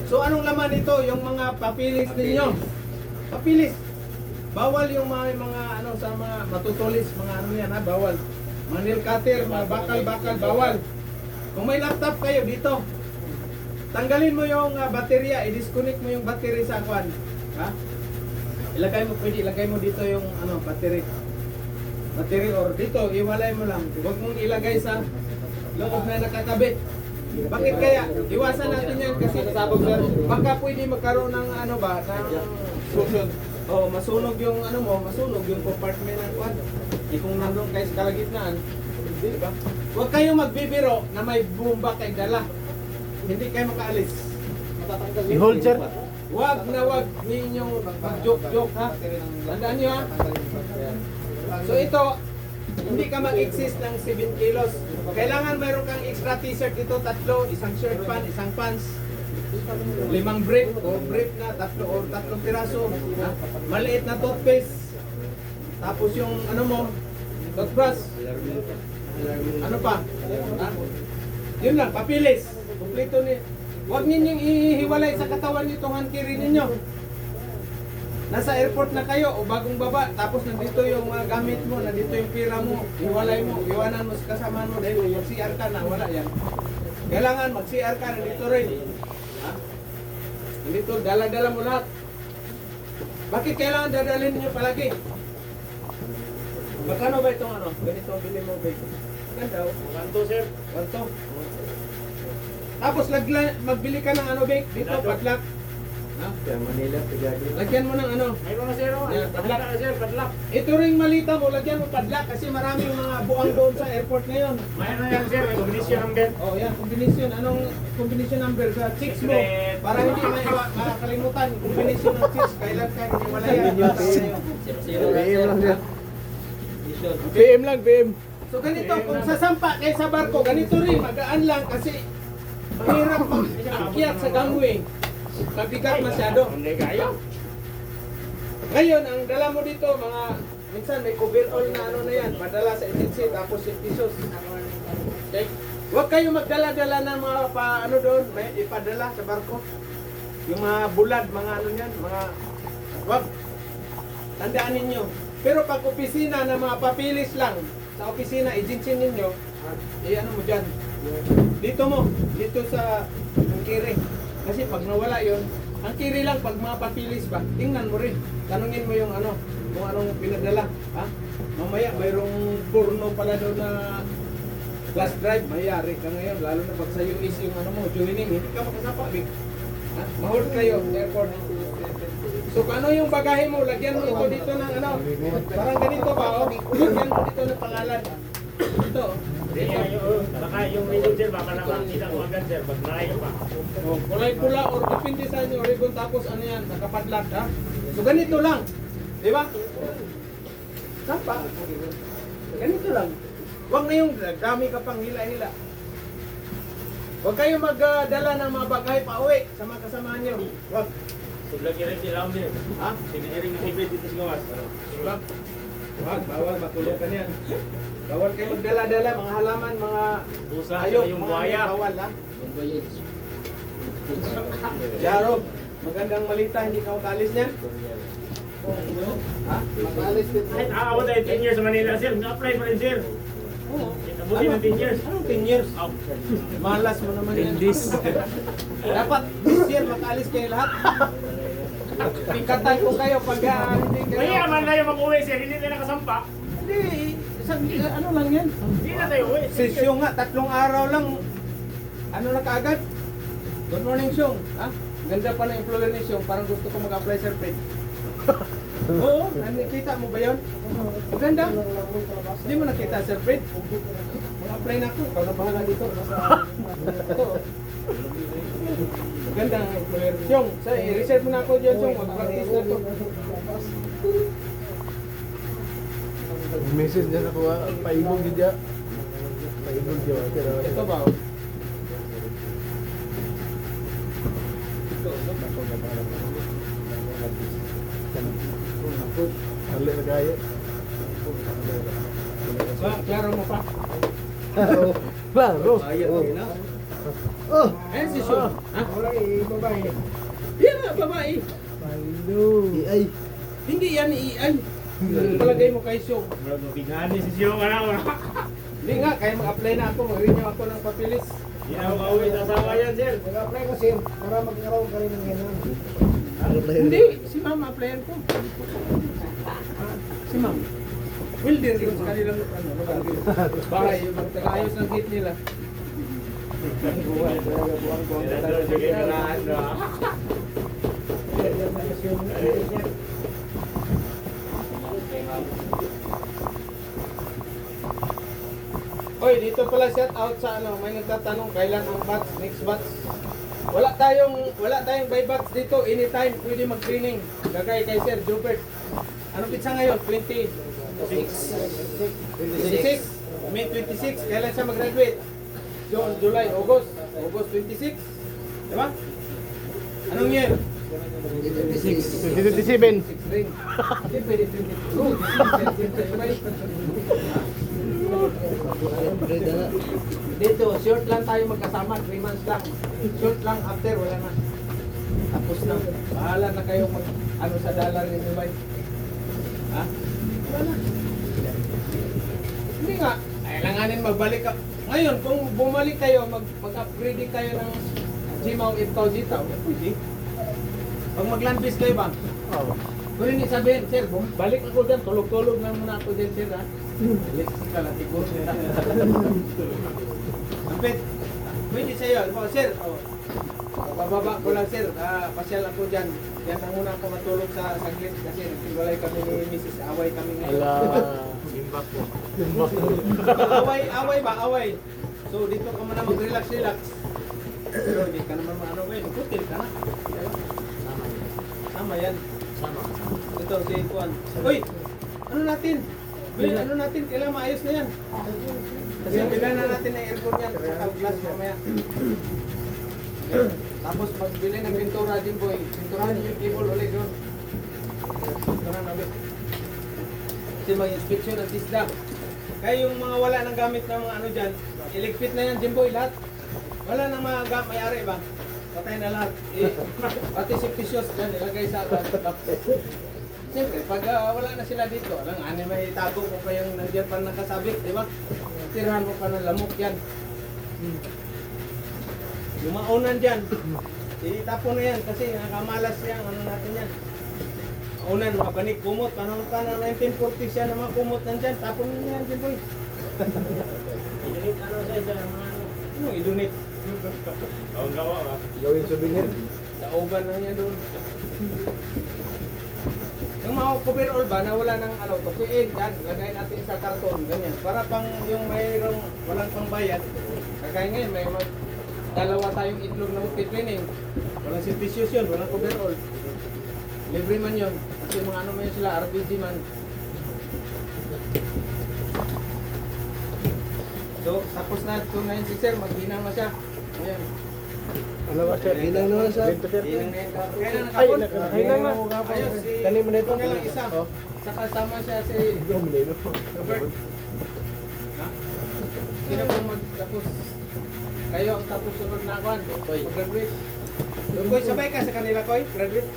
So anong laman ito? Yung mga papilis ninyo. Papilis. Bawal yung mga ano sa mga matutulis, mga ano yan ha, bawal. Mga nail cutter, mga bakal-bakal, bawal. Kung may laptop kayo dito, tanggalin mo yung baterya, i-disconnect mo yung battery sa kwan. Ha? Pwede ilagay mo dito yung ano, battery. Battery or dito, iwalay mo lang. Huwag mong ilagay sa loob na nakakabit. Bakit kaya? Iwasan natin yan kasi baka pwede magkaroon ng ano ba, ng susunod. Oh, masunog yung ano mo, masunog yung compartment ng kwan. Kung nandun kayo sa kalagitnaan, di ba? Huwag kayong magbibiro na may bomba kay dala. Hindi kayo makaalis. I-hold, sir. Wag na wag ninyong joke-joke ha. Tandaan nyo ha. So ito, hindi ka mag-exist ng 7 kilos. Kailangan mayroon kang extra t-shirt dito, 3, isang shirt pan, isang pants, 5 brief o brief na 3 piraso. Ha? Maliit na toothpaste. Tapos yung ano mo, toothbrush. Ano pa? Ha? Yun lang, papilis. Kompleto ni. Huwag ninyong ihiwalay sa katawan nitong handkiri ninyo. Nasa airport na kayo o bagong baba, tapos nandito yung mga gamit mo, nandito yung pira mo, iwalay mo, iwanan mo sa kasama mo dahil mag-CR ka na, wala yan. Kailangan mag-CR ka, nandito rin. Ha? Nandito, dala-dala mo lahat. Bakit kailangan dadalhin niyo palagi? Magkano ba itong ano? Ganito, bili mo ba ito? Ganda o. Kanto, sir. Ganito. Tapos magbili ka ng ano, Bek? Dito, padlock. Ha? Manila, Pagadi. Lagyan mo ng ano. Mayroon na, sir. Yeah, Padlak na, sir. Padlak. Ito ring malita mo, lagyan mo padlock kasi maraming mga buang doon sa airport ngayon. Mayroon na yan, sir. May combination number. Oh, yan, combination. Anong combination number sa chicks mo? Para hindi makakalimutan. Combination ng chicks, kailan ka hindi wala yan. PM lang, sir. BM lang, BM. So ganito, kung sasampa kayo sa barko, ganito rin, magaan lang kasi mahirap mag-akyat sa gangway. Mabigat masyado. Hindi kaya. Ngayon, ang dala mo dito, mga, minsan may coverall na ano na yan, padala sa agency, tapos 50 pesos. Okay? Huwag kayo magdala-dala ng mga ano doon, may ipadala sa barko. Yung mga bulad, mga ano yan, mga, wag. Tandaan ninyo. Pero pag opisina na mga papilis lang, sa opisina, agency ninyo, ano mo dyan. Dito mo, dito sa kiri. Kasi pag nawala yon, ang kiri lang pag mga papilis ba, tingnan mo rin. Tanungin mo yung ano, kung anong pinadala. Ha? Mamaya mayroong porno pala doon na flash drive, mayari ka ngayon. Lalo na pag sa US yung ano mo, joining, hindi ka makasapa. Big. Ha? Mahold kayo, airport. So kung ano yung bagahe mo, lagyan mo ito dito ng ano, parang ganito ba, oh? Lagyan mo dito ng pangalan. Ito, oh. Baka yung ribbon, sir, baka nakakita ko agad, sir. Pag nakayo pa. Oh, kulay pula or depende sa inyo ribbon tapos ano yan, nakapadlock ha. So ganito lang. Di ba? Sapa. Ganito lang. Huwag na yung dami ka pang hila-hila. Huwag kayo magdala ng mga bagay pa uwi sa mga kasamahan nyo. Huwag. Sulag rin sila ako, sir. Ha? Siniring yung hibit dito sa gawas. Huwag. Huwag. Bawal matulukan yan. Bawal kayo magdala-dala mga halaman, mga Pusa, ayok, yung mga buhaya. bawal ha. Jarob, magandang malita, hindi ka makalis niyan? Ha? Makalis din. Kahit ako tayo 10 years sa Manila, sir. Nag-apply pa rin, sir. Oo. Nabuti ng 10 years. Anong 10 years? Oh. Malas mo naman yan. Dapat this year makalis kayo lahat. Pikatan ko kayo pag hindi kayo. Mayaman na yung mag-uwi, sir. Hindi na nakasampa. Hindi, ano lang yan? Hindi na tayo uwi. Sesyon nga, 3 araw lang. Ano na kaagad? Good morning, Syong. Ha? Ganda pa ng employer ni Syong. Parang gusto ko mag-apply, Sir Fred. Oo, nakita mo ba yun? Maganda. Hindi mo nakita, Sir Fred? Mag-apply na ako. Ikaw na bahala dito. Ito. Gandang employer. Yung, sa i-reserve mo na ako dyan, yung mag-practice na to. Message niya ako, paibog dia. Paibog dia. Pero Ito ba? Oh? Hali na kaya. Klaro mo pa? Klaro. Oh! Ayan si Sean. Ha? Wala babae. Yan na, babae. Ay! Hindi yan iyan. Palagay mo kay Sean. Bigani si Sio ka na. Hindi nga, kaya mag-apply na ako. Mag-renew ako ng papilis. Hindi na makauwi sa asawa yan, sir. Mag-apply ko sir, para magkaroon ka rin ng gano'n. Hindi, si ma'am applyan ko. Si ma'am. Wilder yun sa kanilang lugar. Bahay, yung magtagayos ng gate nila. Sige ka na, ano. Oy, dito pala shout out sa ano, may nagtatanong kailan ang batch, next batch. Wala tayong by batch dito, anytime pwede mag-training. Gagay kay Sir Jubert. Anong pizza ngayon? 26. 26. May 26. Kailan siya mag-graduate? June, July, August. August 26. Diba? Anong year? 2027. 6 ring. Hindi pwede 22. Dito, short lang tayo magkasama, 3 months lang. Short lang, after, wala na. Tapos na. Bahala na kayo mag, ano sa dollar ni Dubai. Ha? Wala na. Hindi nga, kailanganin magbalik ka. Ngayon, kung bumalik kayo, mag-upgrade kayo ng Gmaw 8,000 tao, pwede. Pag mag-land base kayo ba? Oh. Kung hindi sabihin, sir, balik ako dyan, tulog-tulog lang muna ako dyan, sir, ha? Balik ka lang, siguro nila. Ampet, pwede sa'yo, sir, bababa ko lang, sir, pasyal ako dyan. Yan na muna ako matulog sa saglit kasi nagtiwalay kami ni Mrs. Away kami ngayon. Ala. Simba ko. Away ba? Away. So dito ka muna mag-relax. Pero hindi ka naman maano ba yun. Putil ka na. Sama yan. Sama. Ito si Juan. Uy! Ano natin? Bill, ano natin? Kailangan maayos na yan. Kasi bilan na natin ng aircon yan. Sa glass mamaya. Tapos magbili ng pintura din boy. Pinturahan yung table ulit doon. Pinturahan ulit. Kasi mag-inspection at tisda. Kaya yung mga wala ng gamit ng mga ano dyan, iligpit na yan Jimboy lahat. Wala nang mga may-ari ba? Patay na lahat. Pati si Pisios dyan, ilagay sa laptop. Siyempre, pag wala na sila dito, alang may tago mo pa yung nandiyan pa nakasabit, di ba? Tirahan mo pa ng lamok yan. Yung maunan dyan, itapon na yan kasi nakamalas yan, ano natin yan. Maunan, mga banig, kumot, panahon pa na 1940s yan, mga kumot nandyan, tapon na yan dyan boy. Idunit ano sa isa, mga ano. Ano, idunit? Ang gawa ba? Gawin souvenir. Sa uban na yan doon. Yung mga coverall ba na wala ng ano, tupiin, yan, lagay natin sa karton, ganyan. Para pang yung mayroong walang pangbayad, kagaya ngayon, may dalawa tayong itlog na magpitraining. Walang sintisius yun, walang coverall. Libre man yun. Kasi mga ano man yun sila, RPG man. So, tapos na 296 sir, maghinang na siya. Ayan. Ano ba siya? Hinang naman siya. Dito, sir. Hinang na yan. Kaya na Ay, nakapon. nakahinang na. Ayos, si... Dali mo na ito. Ito na lang isa. Oh. Saka sama siya si Gumilay no. Robert. Ha? Sino pong magtapos? Kayo ang tapos sunod na akuan. Mag-graduate. Koy, sabay ka sa kanila, Koy. Graduate.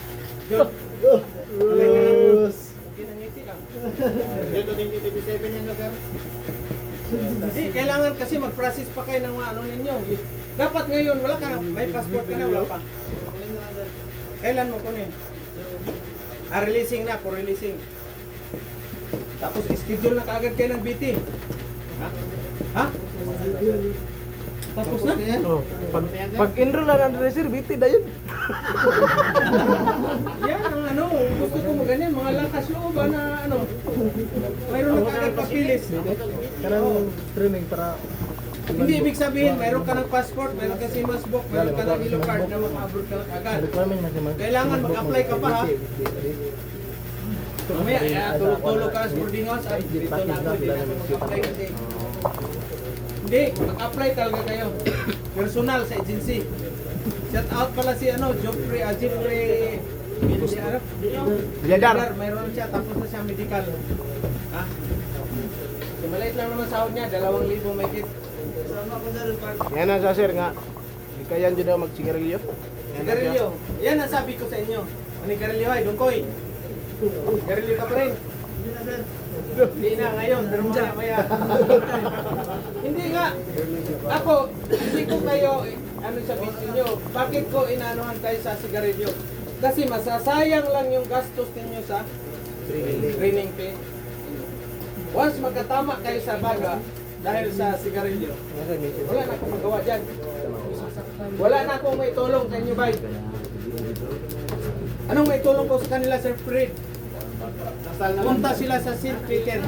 John. Okay, nangiti lang. Dito din 27 yan, sir. Hindi, kailangan kasi mag-process pa kayo ng mga ano ninyo. Dapat ngayon, wala ka na. May passport ka na, wala pa. Kailan mo kunin? Releasing na, for releasing. Tapos schedule na kaagad kayo ng BT. Ha? Ha? Tapos na? Oh. Pag enroll na ng dresser, biti na yun. Yan ang ano, gusto ko mo ganyan, mga lakas loob na ano. Mayroon na kaagad papilis. Karang training para Hindi ibig sabihin, mayroon ka ng passport, mayroon ka SIM book, mayroon ka ng yellow card na mag-abroad ka agad. Requirement na naman. Kailangan mag-apply ka pa ha. Mamaya, tulog-tulog ka sa boarding house at dito na ako, hindi na ako mag-apply kasi. Hindi, mag-apply talaga kayo. Personal sa agency. Shout out pala si Jeffrey, Bilyadar. Mayroon siya, tapos na siya medical. Ha? So, maliit lang naman sahod niya, 2,000 may kit. Yan na sa sir nga. Di kaya dyan daw magsigarilyo. Sigarilyo. Yan ang sabi ko sa inyo. Ano yung karilyo ay, dungkoy. Sigarilyo ka pa rin. Hindi na ngayon, pero maya. Hindi nga. Ako, hindi ko kayo, sabihin niyo, bakit ko inaanohan kayo sa sigarilyo? Kasi masasayang lang yung gastos ninyo sa training fee. Once magkatama kayo sa baga, dahil sa sigarilyo, wala na akong magawa dyan. Wala na akong may tulong sa inyo, bay. Anong may tulong ko sa kanila, Sir Fred? Punta sila sa St. Peter.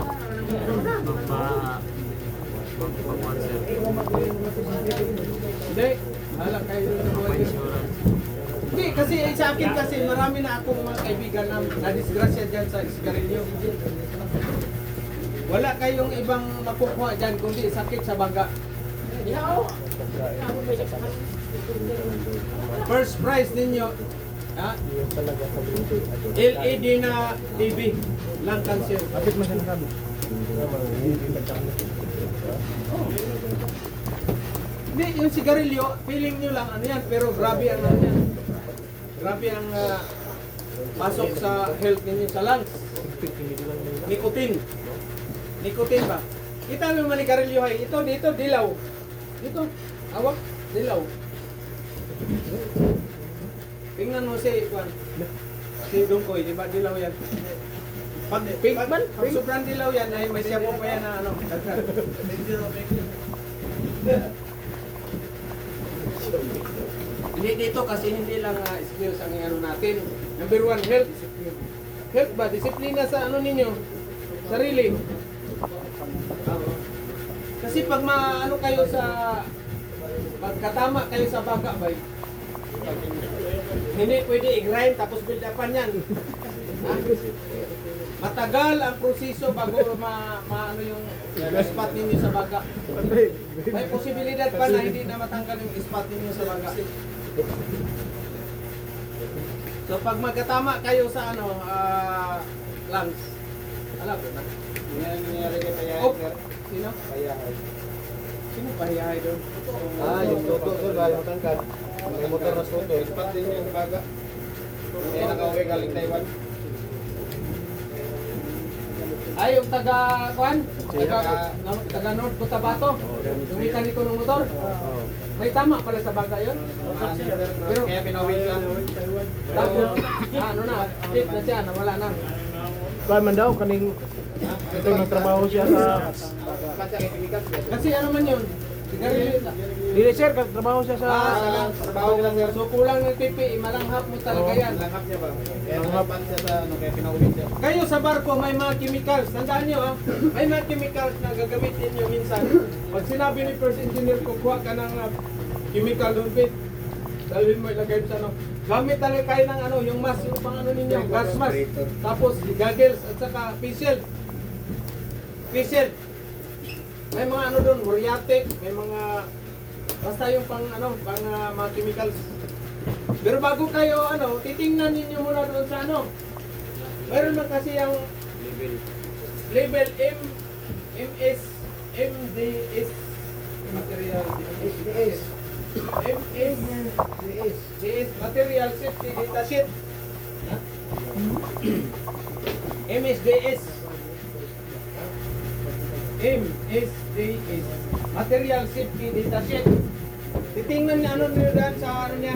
Hindi. Alam kayo na buhay ko. Hindi, kasi sa akin kasi marami na akong mga kaibigan na nadisgrasya dyan sa sigarilyo. Wala kayong ibang makukuha dyan kundi sakit sa baga. First prize ninyo, ha? LED na TV, lung cancer. Kapit mo siya nasabi. Hindi, yung sigarilyo, feeling nyo lang ano yan, pero grabe ang ano yan. Grabe ang pasok sa health ninyo sa lungs. Nicotine. Nicotine ba? Kita mo yung manigarilyo ay, ito, dito, dilaw. Dito, awak, dilaw. Tingnan mo si Juan. Si Dungkoy, di ba dilaw yan? Pag pink man, pag sobrang dilaw yan ay may siya po pa yan na ano. Hindi dito kasi hindi lang skills ang ano natin. Number one, health. Health ba? Disiplina sa ano ninyo? Sarili. Kasi pag maano kayo sa pagkatama kayo sa baga ba? Hindi pwede i-grind tapos build upan yan. Ha? Matagal ang proseso bago maano yung spot ninyo sa baga. May posibilidad pa na hindi na matanggal yung spot ninyo sa baga. So pag magkatama kayo sa ano lungs. Alam mo na? Yan nangyari kay Payahay, Oh, sir. sino? Payahay. Sino pahiyahay doon? Yung toto, sir, galing matangkad. May motor na toto. Ispat din yung baga. Kaya nakauwi galing Taiwan. Ay, yung taga-kuan? Taga North Cotabato? Yung mekaniko ng motor? May tama pala sa baga yun? Pero, Kaya pinauwi siya. tapos, ano na, fit na siya, nawala na. Kaya man daw, kaning ito nagtrabaho siya sa... Kasi ano man yun? Sigarilyo. Dili sir, trabaho siya sa... Trabaho lang, sir. So kulang ng pipi, malanghap mo talaga yan. Langhap niya ba? Kaya nakapan siya sa ano, kaya pinauwi siya. Kayo sa barko may mga chemicals. Tandaan nyo ha, may mga chemicals na gagamitin nyo minsan. Pag sinabi ni first engineer, kukuha ka ng chemical doon, Pete. Dalhin mo ilagay sa ano. Gamit talaga kayo ng ano, yung mask, yung pang ano ninyo, gas mask. Tapos goggles at saka facial. Facial. May mga ano doon, muriatic, may mga basta yung pang ano, pang mga chemicals. Pero bago kayo ano, titingnan ninyo muna doon sa ano. Meron na kasi yung label MS, MDS material SDS. MSDS material safety data sheet. MSDS MSDS material safety data sheet. Titingnan niya ano niyo dyan sa ano niya.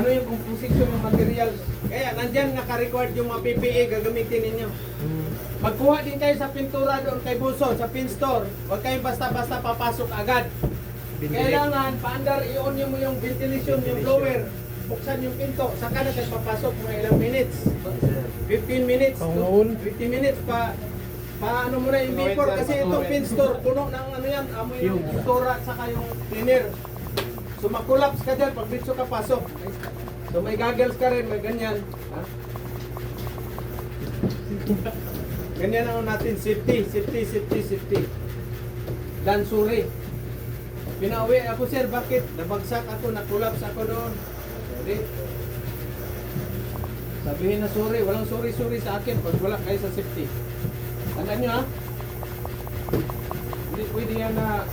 Ano yung composition ng material. Kaya nandyan naka-record yung mga PPE gagamitin ninyo. Magkuha din kayo sa pintura doon kay Buso, sa pin store. Huwag kayong basta-basta papasok agad. Kailangan, paandar, i-on mo yung ventilation, yung blower. Buksan yung pinto, saka na kayo papasok mga ilang minutes. 15 minutes. Pangunaon. 15 minutes pa. paano mo na yung before kasi itong pin store, puno ng ano yan, amoy yung pintura at saka yung cleaner. So makulaps ka dyan pag dito ka pasok. So may goggles ka rin, may ganyan. Ha? Ganyan ang natin, safety. Dan suri. Pinauwi ako sir, bakit? Nabagsak ako, nakulaps ako doon. Sorry. Sabihin na sorry, walang sorry sa akin pag wala kayo sa safety. Tandaan nyo ha? Hindi pwede yan na...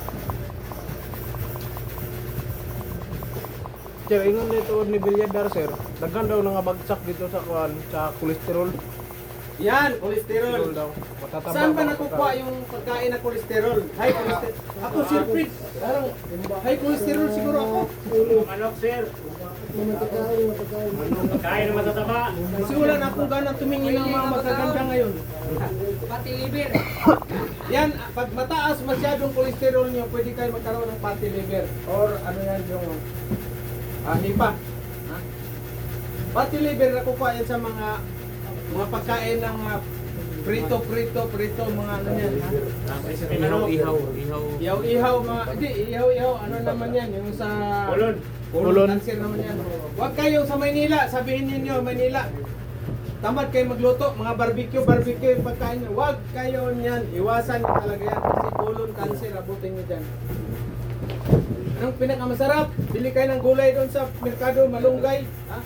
Sir, ingon dito ni Bilyadar, sir. Daghan daw nga bagsak dito sa kuan sa kolesterol. Yan, kolesterol. Daw. Matataba Saan ba ang nakukuha yung pagkain na kolesterol? High kolesterol. Ako sir, Fritz. Parang high kolesterol siguro ako. Manok, sir. Kain na matataba. Kasi wala na akong ganang tumingin ng mga magaganda ngayon. Pati liver. Yan, pag mataas masyadong kolesterol nyo, pwede kayo magkaroon ng fatty liver. Or ano yan yung hipa. Ha? Fatty liver, nakukuha yan sa mga pagkain ng prito, mga ano yan. Ha? Ihaw, mga, hindi, ihaw, ano naman yan, yung sa... Ulon. Ulon. Cancer naman yan. Huwag kayo sa Maynila, sabihin niyo Maynila. Tamad kayo magluto, mga barbecue yung pagkain nyo. Huwag kayo niyan, iwasan nyo talaga yan. Kasi colon cancer, abutin nyo dyan. Anong pinakamasarap? Bili kayo ng gulay doon sa merkado, malunggay. Ha?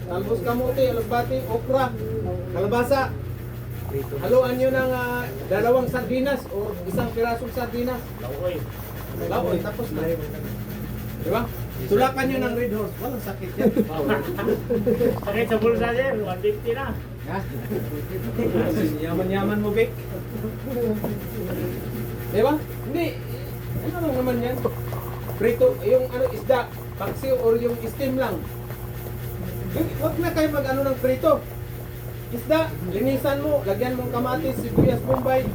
Talbos kamote, alugbati, okra, kalabasa. Haluan nyo ng 2 sardinas o 1 pirasong sardinas. Laoy, tapos na. Diba? Tulakan nyo ng Red Horse. Walang sakit yan. Sakit sa bulsa, sir. 150 na. Ha? Yaman-yaman mo, Vic. Diba? Hindi. Ano lang naman yan? Prito, yung ano, isda, paksiw or yung steam lang. Huwag na kayo mag-ano ng prito. Isda, linisan mo, lagyan mong kamatis, sibuyas, bombay,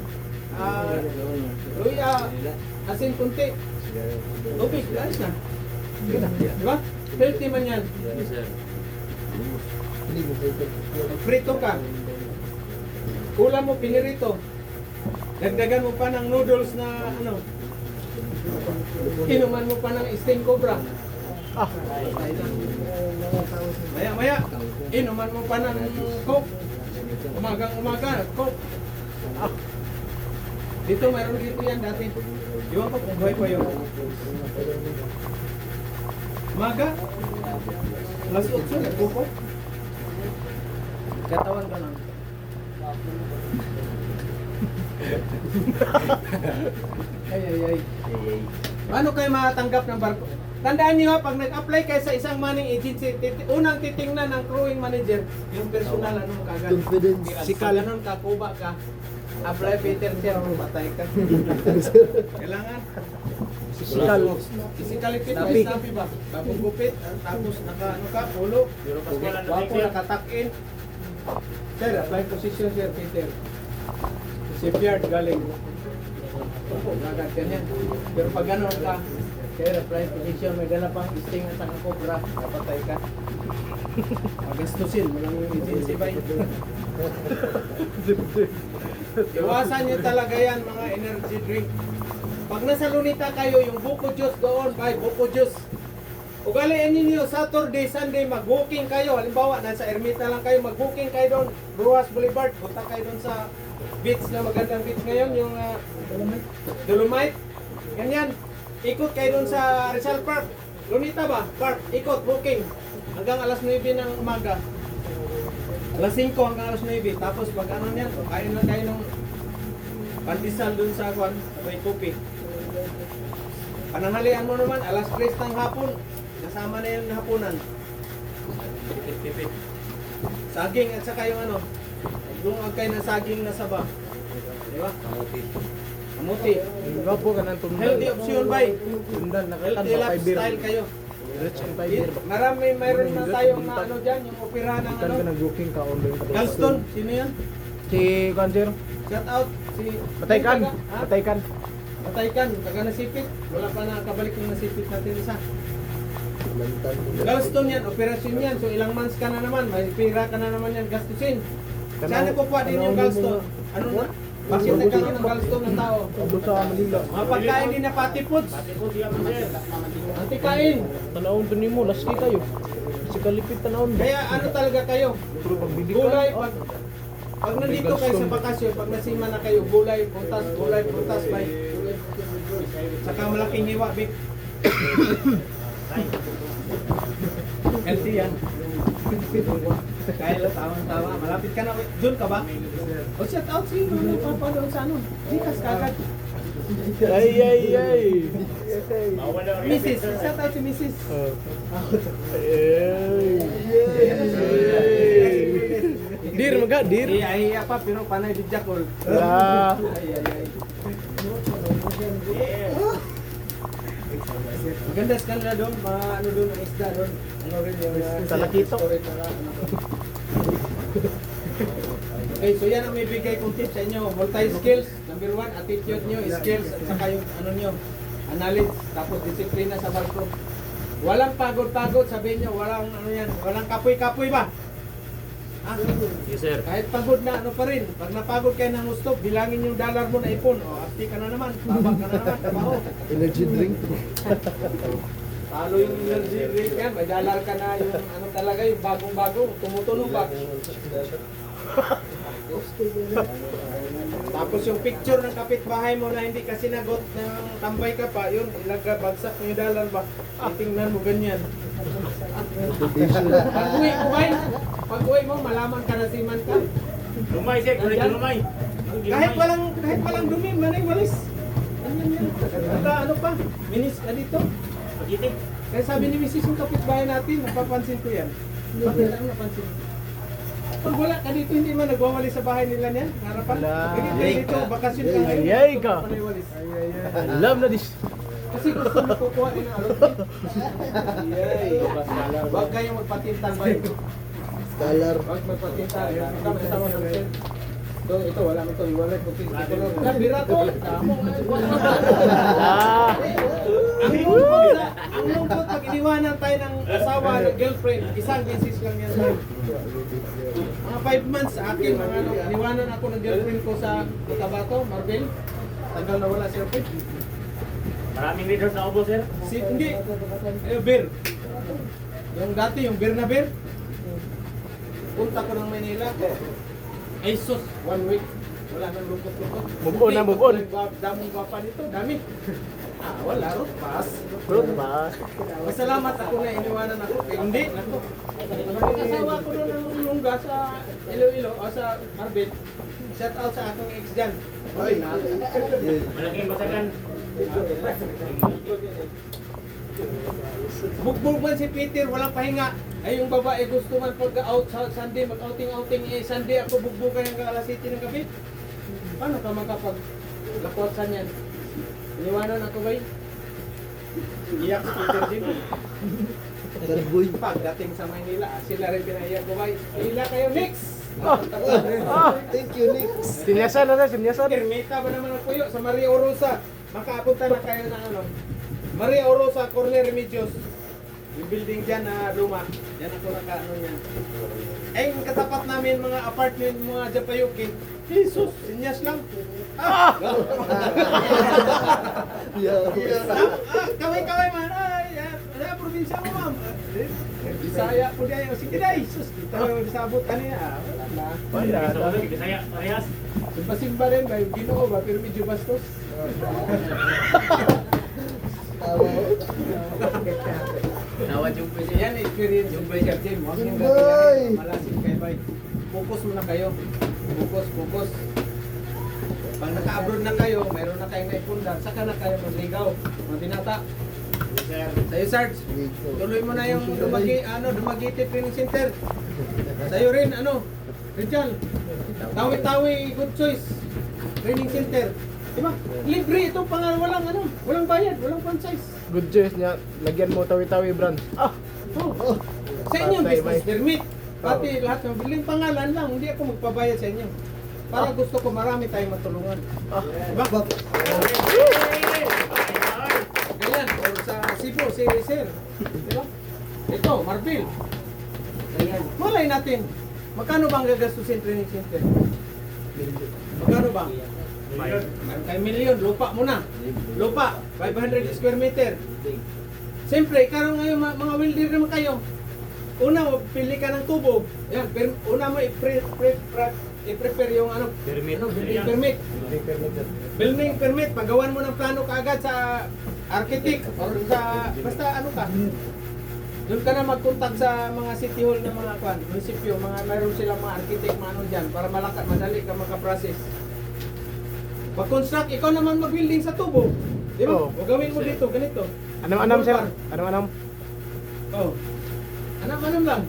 luya, asin kunti. Tubig, guys na. Diba? Healthy man yan. Prito ka. Ulam mo, pinirito. Dagdagan mo pa ng noodles na ano. Inuman mo pa ng sting cobra. Maya, inuman mo pa ng coke. Umaga, coke. Dito, mayroon dito yan dati. Iwan ko kung buhay pa yun. Umaga, alas 8, nagpupo. Katawan ka lang. Ay. Paano kayo matanggap ng barko? Tandaan niyo ha, pag nag-apply kayo sa isang money agency, unang titingnan ng crewing manager, yung personal, ano mo kagad. Confidence. Sikal, ganun ka, kuba ka. Apply Peter Sir, patay ka. Kailangan. Physicality ba? Sabi ba? Bagong gupit, tapos naka, ano ka, pulo. Wapo, nakatakin. Sir, apply position Sir Peter. Shipyard galing. Opo, agad ganyan. Pero pag gano'n ka, sir, apply position, may dala pang sting at saka cobra, napatay ka. Magastusin, walang agency ba yun? Iwasan nyo talaga yan, mga energy drink. Pag nasa Lunita kayo, yung buko juice doon, buy buko juice. Ugaliin ninyo, Saturday, Sunday, mag-booking kayo. Halimbawa, nasa Ermita lang kayo, mag-booking kayo doon, Ruas Boulevard. Punta kayo doon sa beach na magandang beach ngayon, yung Dolomite. Ganyan. Ikot kayo doon sa Rizal Park. Lunita ba? Park. Ikot, booking. Hanggang alas 9 ng umaga. Alas 5 hanggang alas 9. Tapos pag ano yan, kain lang kayo ng pandesal doon sa kwan, may kopi. Pananghalian mo naman, alas 3 ng hapon. Nasama na yung hapunan. Saging at saka yung ano, dungag kayo ng saging na saba. Di ba? Kamuti. Gapo ka ng tundan. Healthy option ba? Tundan, nakatan Healthy pa fiber. lifestyle kayo. Rich in fiber. Mayroon na tayong na ano dyan, yung opera ng Kan ka ano. nag-booking ka online. Galston, sino yan? Si Kanser. Shout out si... Pataykan. Ha? Pataykan. Pataykan, taga Nasipit. Wala pa nakakabalik yung Nasipit natin isa. Galston yan, operasyon yan. So ilang months ka na naman, may pira ka na naman yan, gastusin. Saan po pa din yung Galston? Ano na? Bakit nagkaroon ng gallstone ng tao? Abot sa Manila. Mga pagkain din na pati foods. Ikaw siya mo sir. Antikain. Tanawon to nimo, laski kayo. Si kalipit tanawon. Kaya ano talaga kayo? Pero pagbili Gulay, ka. pag nandito kayo sa bakasyon, pag nasima na kayo, gulay, prutas, bay. Saka malaking hiwa, big. Healthy yan. Kaya lang, tawang-tawa. Malapit ka na. Doon ka ba? O shout out si ano, papa doon sa ano. Dikas kagad. Ay. Mrs. Shout out si Mrs. Dir maga, dir. Iya pa, pero panay di jakol. Ah. Maganda sa kanila doon, ano doon ang isda doon. Ano rin yung Talakito. Okay, so yan ang may bigay kong tips sa inyo. Multi-skills. Number 1, attitude nyo, skills, at saka yung ano nyo, knowledge, tapos disiplina sa barko. Walang pagod-pagod, sabihin nyo, walang ano yan, walang kapoy-kapoy ba? Ah, Yes sir. kahit pagod na, ano pa rin. Pag napagod kayo ng gusto, bilangin yung dollar mo na ipon. O, akti ka na naman, tabak ka na naman, trabaho. Energy drink. Talo yung energy drink yan, may dollar ka na yung ano talaga, yung bagong-bagong, tumutunog ba? Tapos yung picture ng kapitbahay mo na hindi kasi nagot ng tambay ka pa, yun, ilagay, bagsak mo yung dollar ba? Tingnan mo ganyan. Pag-uwi mo, malaman ka na siman ka. Lumay sir, kulit yung lumay. Kahit walang dumi, manay walis. Ano pa? Minis ka dito. Pagitik. Kaya sabi ni Mrs. yung kapitbahay natin, napapansin ko yan. Bakit lang napansin? Pag wala ka dito, hindi man nagwawali sa bahay nila niyan. Harapan. Wala. Ganito dito, bakasyon ka ngayon. Ay, ka. Panay walis. Alam na dis. Kasi gusto mo kukuha din ang alot. Yay. Huwag kayong magpatintang ba ito? Scholar. Huwag magpatintang. Kami kasama ng pen. Ito, wala mo ito. Iwalay ko. Yan, bira to. Ah. Ang lungkot pag iniwanan tayo ng asawa, ng girlfriend, isang beses lang yan tayo. Mga 5 months sa akin, mga ano, iniwanan ako ng girlfriend ko sa Cotabato, Marbel. Tagal na wala siya, Pet. Maraming leaders na ubo sir. Hindi, beer. Yung dati, yung beer na beer. Punta ko ng Manila. Ay sus, 1 week. Wala nang lungkot-lungkot. Bugon na, bugon. Daming gwapa nito, dami. Wala, road pass. Bro, ba? Masalamat ako na iniwanan ako. Hindi, nako. Nakasawa ko doon ng lungga sa Iloilo o sa Marbel. Shout out sa akong ex dyan. Ay, na. Malaking basagan. Bugbog man si Peter, walang pahinga. Ay yung babae gusto man pag-out sa Sunday, mag-outing-outing Sunday ako bugbugan ng alas 7 ng gabi. Paano ka makapag-lakot sa niyan? Iniwanan ako ba? Iyak si Peter din. Karboy. Pagdating sa Maynila, sila rin pinaiyak ko ba? Hila kayo next! Thank you, Nick. Sinyasan na, sinyasan. Ermita ba naman ang puyo sa Maria Orosa? Makaapunta na kayo ng ano? Maria Orosa, Corner Remedios. Yung building dyan na luma. Yan ako naka-ano yan. Eh, yung katapat namin mga apartment, mga Japayuki. Jesus, sinyas lang. Kaway-kaway man. Probinsya mo, ma'am. Bisaya po diyan. Sige na, Jesus. Kita yung sabot kanina. Wala na. Bisaya, parehas. Simba-simba rin ba? Yung Ginoo ba? Pero medyo bastos. Nawad yung pwede. Yan, experience yung pwede. Jim, huwag niyong gatiyahin. Malasin kayo ba? Focus muna kayo. Focus. Pag naka-abroad na kayo, mayroon na kayong naipundar, saka na kayo magligaw. Mga binata. Sa'yo, Sarge. Tuloy mo na yung Dumaguete Training Center. Sa'yo rin, Rizal. Tawi-tawi, good choice. Training Center. Diba? Libre itong walang bayad, walang franchise. Good choice niya. Lagyan mo tawi-tawi brand. Oh. Sa inyo, business permit. Pati lahat ng biling pangalan lang, hindi ako magpabayad sa inyo. Para gusto ko marami tayong matulungan. Diba? Ganyan, or sa Cebu, si Sir. Diba? Ito, Marbil. Ganyan. Malay natin, magkano bang gagastusin training center? Magkano ba? Kay milyon, lupa muna. Lupa, 500 square meter. Siyempre, karon ngayon mga welder naman kayo. Una, pili ka ng tubo. Yan, una mo i-prepare yung ano, building permit. Building permit, paggawan mo ng plano kaagad sa architect or sa, basta ano ka. Doon ka na mag-contact sa mga city hall ng mga kwan, munisipyo, mayroon silang mga architect, mga ano dyan, para madali ka makaprocess. Pag-construct, ikaw naman mag-building sa tubo. Di ba? Oo. O gawin mo dito, ganito. Anam-anam sir. Anam-anam. Oh. Anam-anam lang.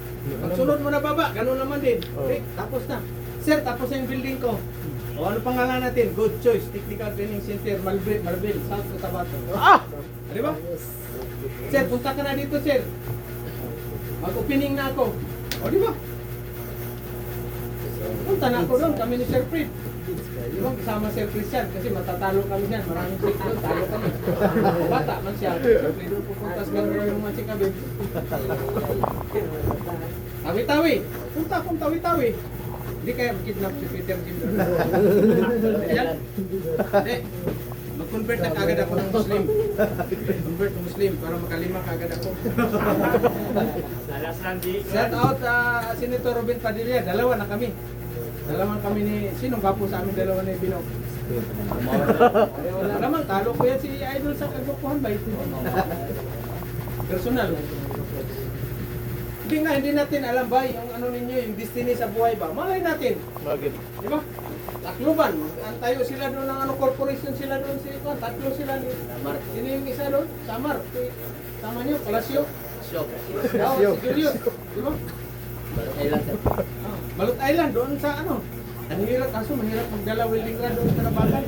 Pagsunod mo na baba, ganun naman din. Oh. Okay, tapos na. Sir, tapos na yung building ko. O ano pangalan natin? Good Choice Technical Training Center, Malbil, South Cotabato. Ah! Di ba? Sir, punta ka na dito, sir. Mag-opening na ako. O, di ba? Punta na ako doon, kami ni Sir Fred. Di ba? Kasama Sir Christian, kasi matatalo kami dyan. Maraming seat doon, talo kami. Bata man siya. Sir Fred, doon pupuntas ka rin yung mansi kami. Tawi-tawi. Punta akong tawi-tawi. Hindi kaya kidnap si Peter Jim doon. Ayan. Hindi. Mag-convert na kagad ako ng Muslim. Convert to Muslim para makalima kagad ako. Alas lang di. Shout out Senator Robin Padilla. Dalawa na kami. Dalawa kami ni... Sinong gapo sa amin dalawa ni Bino? Wala naman. Talo ko yan si Idol sa kagwapuhan ba? Personal. Hindi natin alam ba yung ano ninyo, yung destiny sa buhay ba? Malay natin. Bakit? Di ba? Takloban. Antayo sila doon ng ano, corporation sila doon. Tatlo sila ni Samar. Sino yung isa doon? Samar. Sama niyo, Palasyo. Palasyo. Si Julius. Di ba? Balut Island. Doon sa ano. Ang hirap. Kaso mahirap magdala welding rod doon sa Nabagal.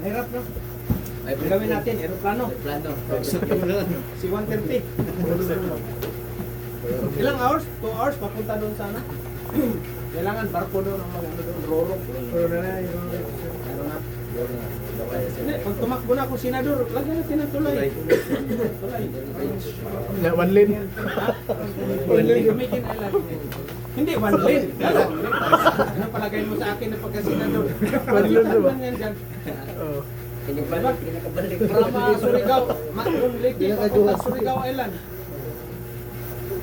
Mahirap no? Ay, gawin natin. Aeroplano. Si 130. Ilang hours? 2 hours papunta doon sana. Kailangan barko doon ang mga ano doon, roro. Hindi, pag tumakbo na ako senador, lagyan natin ng tulay. Tulay. Yeah, one lane. One lane kami kinailan. Hindi, one lane. Ano palagay mo sa akin na pagka-senador? One lane diba? Yan dyan. Oh. Diba? From Surigao, Matron Lake, papunta Surigao Island.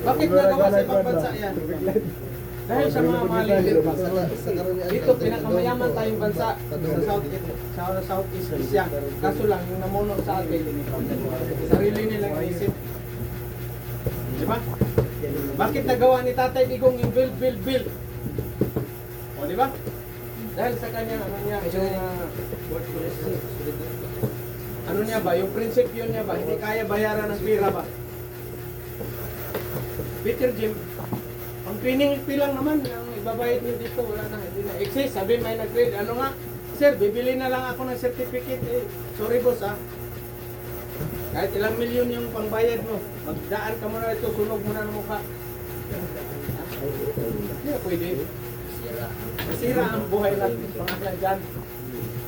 Bakit nagawa sa ibang bansa yan? Dahil sa mga leader. Dito, pinakamayaman tayong bansa sa Southeast Asia. Kaso lang, yung namuno sa atin, sarili nilang isip. Diba? Bakit nagawa ni Tatay Digong yung build? O, diba? Dahil sa kanya, ano niya, ano niya ba, yung prinsipyo niya ba, hindi kaya bayaran ng pira ba? Peter Jim, ang training fee lang naman, ang ibabayad niyo dito, wala na, hindi na exist. Sabi may nag-grade, ano nga, sir, bibili na lang ako ng certificate, sorry boss kahit ilang milyon yung pangbayad mo, magdaan ka muna ito, sunog mo na ng mukha. Hindi na pwede. Masira ang buhay natin, pangalan dyan.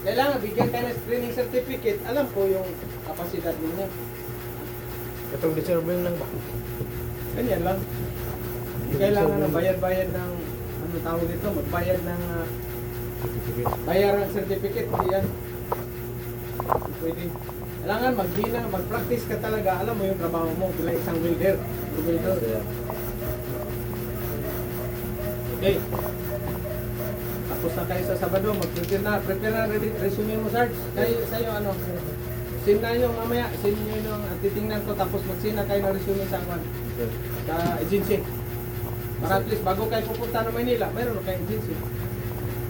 Kailangan bigyan kayo ng training certificate, alam ko yung kapasidad ninyo. Itong deserving lang ba? Ganyan lang. Hindi kailangan ng bayad-bayad ng, ano tawag dito, magbayad ng bayar ng certificate, hindi yan. Pwede. Kailangan mag-practice ka talaga, alam mo yung trabaho mo bilang isang welder. Okay. Tapos na kayo sa Sabado, prepare na resume mo, Sarge. Kayo, sa'yo ano, send na nyo mamaya, send nyo yung titingnan ko, tapos mag-send na kayo ng resume sa agency. Para at least bago kayo pupunta ng Manila, mayroon na kayong agency.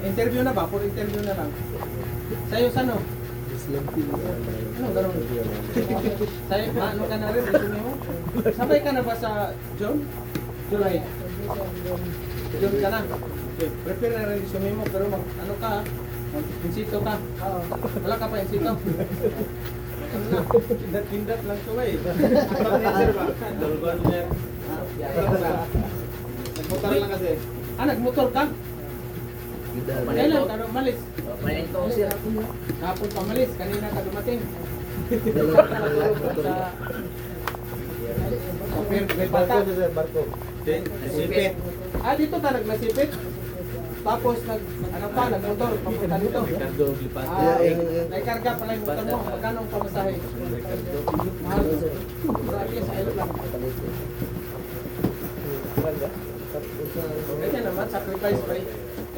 Interview na ba? For interview na lang. Sa'yo sano? Ano gano'n? Sa'yo, ano ka na rin, resume mo? Sabay ka na ba sa June? July? June ka na? Okay, prepare na rin resume mo, pero ano ka, mag-insito ka. Wala ka pa insito. Ano na, tindat-tindat lang ito eh. Ang answer ba? Dalban niya. Nagmotor lang kasi. Nagmotor ka? Kailan ka umalis? Kapon pa umalis, kanina ka dumating. May bata. Barko. Nasipit. Dito ka nagmasipit? Tapos nagmotor, papunta dito. Naikarga pala yung motor mo. Magkano ang pamasahe? Mahal. Grabe sa ilo lang. Ganyan naman, sacrifice pa eh.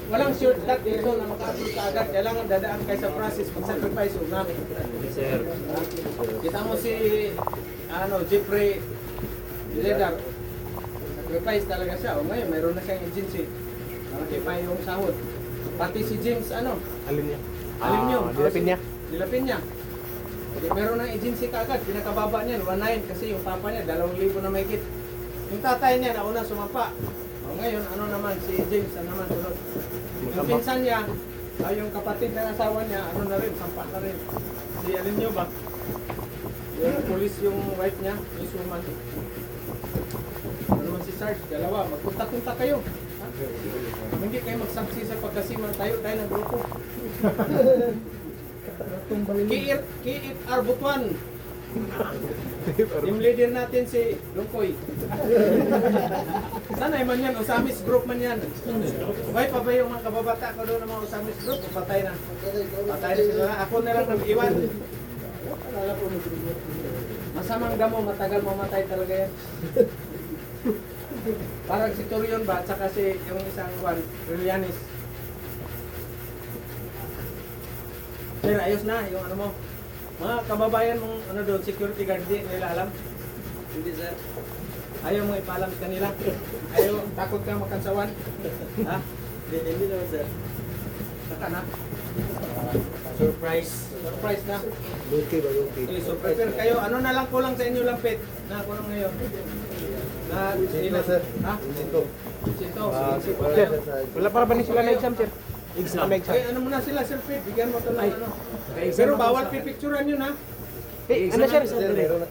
Walang shortcut dito na maka-upload ka agad. Kailangan dadaan kayo sa process. Mag-sacrifice yung namin. Sir. Kita mo si Jeffrey Ledar. Sacrifice talaga siya. O ngayon, mayroon na siyang agency. Malaki pa yung sahod. Pati si James, Alin niya? alim nyo. Dilapin niya. Dilapin niya. Meron ng agency kaagad. Pinakababa niyan, 1.9 kasi yung papa niya, 2,000 na mahigit. Yung tatay niya, nauna sumapa. O ngayon, naman, si James, naman sunod. Yung pinsan niya, yung kapatid ng asawa niya, na rin, sampa na rin. Si alin nyo ba? Yung police yung wife niya, Miss Woman. Naman si Sarge, dalawa, magpunta-punta kayo. Ha? Hindi kayo magsaksi sa pagkasiman tayo ng grupo. Kiit Arbutuan. Yung leader natin si Lungkoy. Sana man yan, Osamis group man yan. May pa ba yung mga kababata ko doon ng mga Osamis group? O patay na. Patay na sila. Ako na lang nag-iwan. Masamang damo, matagal mamatay talaga yan. Parang si Torion ba, at saka si yung isang Julianis. Sir, ayos na yung mo. Mga kababayan mong doon, security guard, di nila alam? Hindi sir. Ayaw mo ipaalam sa kanila? Ayaw, takot ka makansawan? Ha? Hindi naman sir. Saka na? Surprise na. Luki ba, luki? Okay, so prepare kayo. Ano na lang kulang sa inyo lampit? Na kulang ngayon. Na, Sino, sir? Ha? Sino? Sito. Sir, wala para ba ni sila na exam, sir? Exam. Ay, ano muna sila, sir Pete? Bigyan mo ito ng ano. Pero bawal pipicturean yun, ha? Eh, ano, sir?